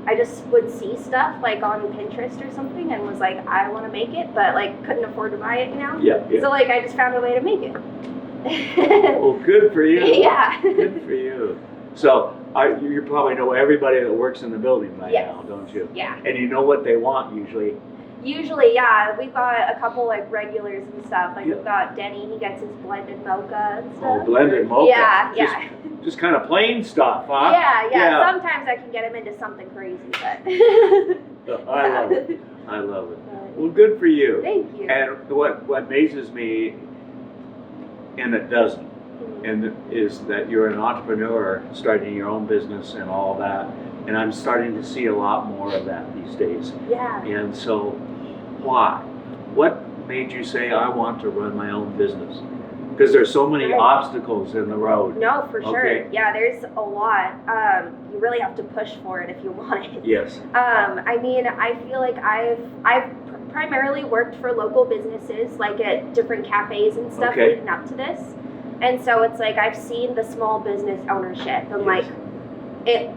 I just would see stuff like on Pinterest or something, and was like, I want to make it, but like couldn't afford to buy it, you know. Yeah. So like I just found a way to make it. Well, good for you. Yeah. Good for you. So you probably know everybody that works in the building by Yes. now, don't you? Yeah. And you know what they want usually. Usually, yeah. We've got a couple like regulars and stuff. Like Yeah. we've got Denny. He gets his blended mocha and stuff. Oh, blended mocha. Yeah. Yeah. Just kind of plain stuff, huh? Yeah. Sometimes I can get him into something crazy, but. I love it. I love it. Well, good for you. Thank you. And what amazes me, and it doesn't, and is that you're an entrepreneur starting your own business and all that. And I'm starting to see a lot more of that these days. Yeah. And so, why? What made you say, I want to run my own business? Because there's so many obstacles in the road. No, for sure. Okay. Yeah, there's a lot. You really have to push for it if you want it. Yes. I mean, I feel like I've primarily worked for local businesses, like at different cafes and stuff leading up to this. And so it's like I've seen the small business ownership and like it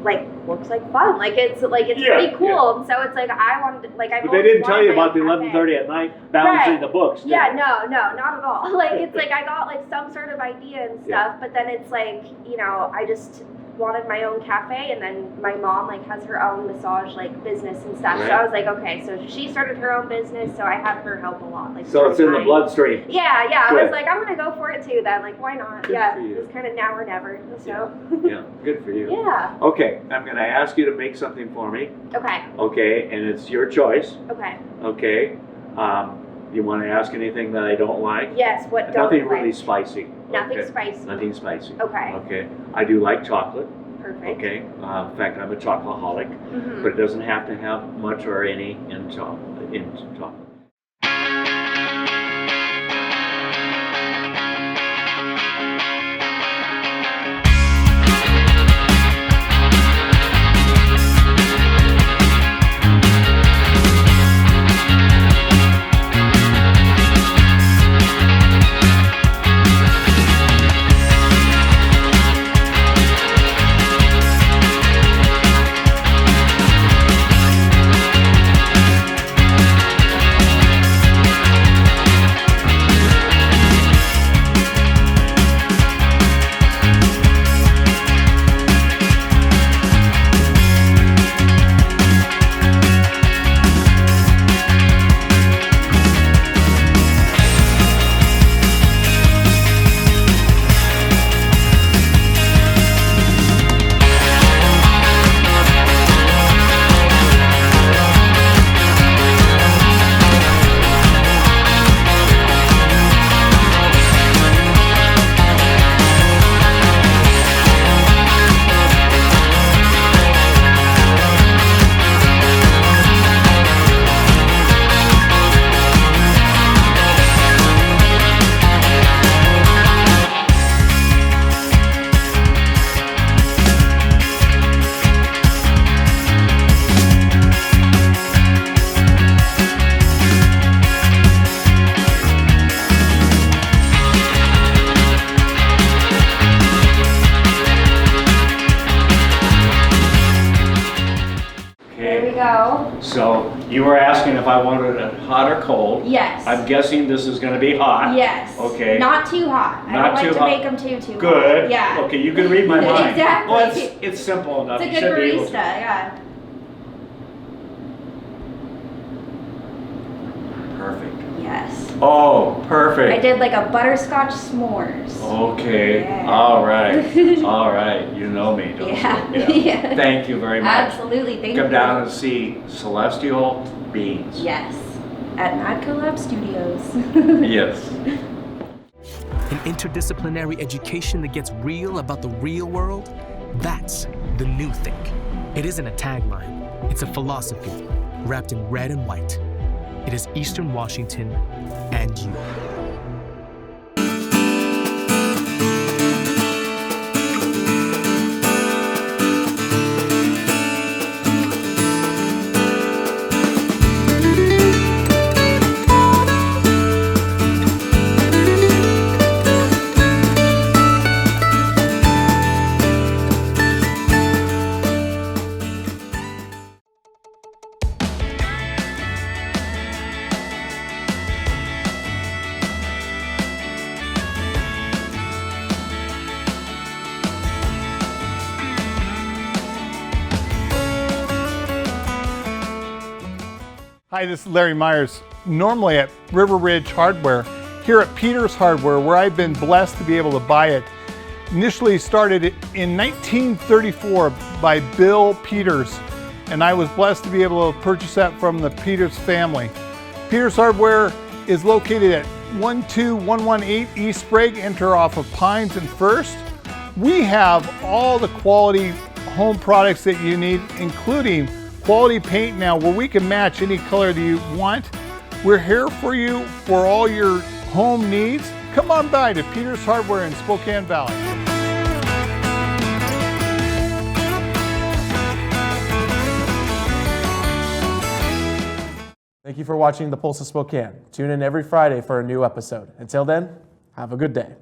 like looks like fun. Like it's pretty cool. And so it's like I wanted I've But they didn't tell you about the 11:30 at night balancing the books. did Yeah, they? no, not at all. Like it's like I got like some sort of idea and stuff, but then it's like, you know, I just wanted my own cafe, and then my mom like has her own massage like business and stuff. Right. So I was like, okay, so she started her own business, so I had her help a lot. Like So it's in the mine. bloodstream. Yeah. I Good. was like, I'm gonna go for it too then. Like why not? Good Yeah. for you. It's kind of now or never. So Yeah, good for you. yeah. Okay, I'm going to ask you to make something for me. Okay. Okay, and it's your choice. Okay. Okay. You want to ask anything that I don't like? Yes. What don't Nothing you really like? spicy. Nothing Okay. spicy. Nothing spicy. Okay. Okay. I do like chocolate. Perfect. Okay. In fact, I'm a chocoholic, Mhm. but it doesn't have to have much or any in chocolate. You were asking if I wanted it hot or cold. Yes. I'm guessing this is going to be hot. Yes. Okay. Not too hot. I Not don't like too to hot. make them too hot. Good. Yeah. Okay, you can read my mind. Exactly. Well, it's simple enough. It's a You good should be able barista, to. yeah. Perfect. Yes. Oh, perfect. I did like a butterscotch s'mores. Okay. Yeah. All right. All right. You know me, don't Yeah. you? Yeah. Thank you very much. Absolutely. Thank you. Come down and see Celestial Beans. Yes. At Madco Lab Studios. Yes. An interdisciplinary education that gets real about the real world, that's the new think. It isn't a tagline, it's a philosophy wrapped in red and white. It is Eastern Washington and you. Hi, this is Larry Myers. Normally at River Ridge Hardware, here at Peters Hardware, where I've been blessed to be able to buy it. Initially started in 1934 by Bill Peters, and I was blessed to be able to purchase that from the Peters family. Peters Hardware is located at 12118 East Sprague, enter off of Pines and First. We have all the quality home products that you need, including quality paint now where we can match any color that you want. We're here for you for all your home needs. Come on by to Peters Hardware in Spokane Valley. Thank you for watching the Pulse of Spokane. Tune in every Friday for a new episode. Until then, have a good day.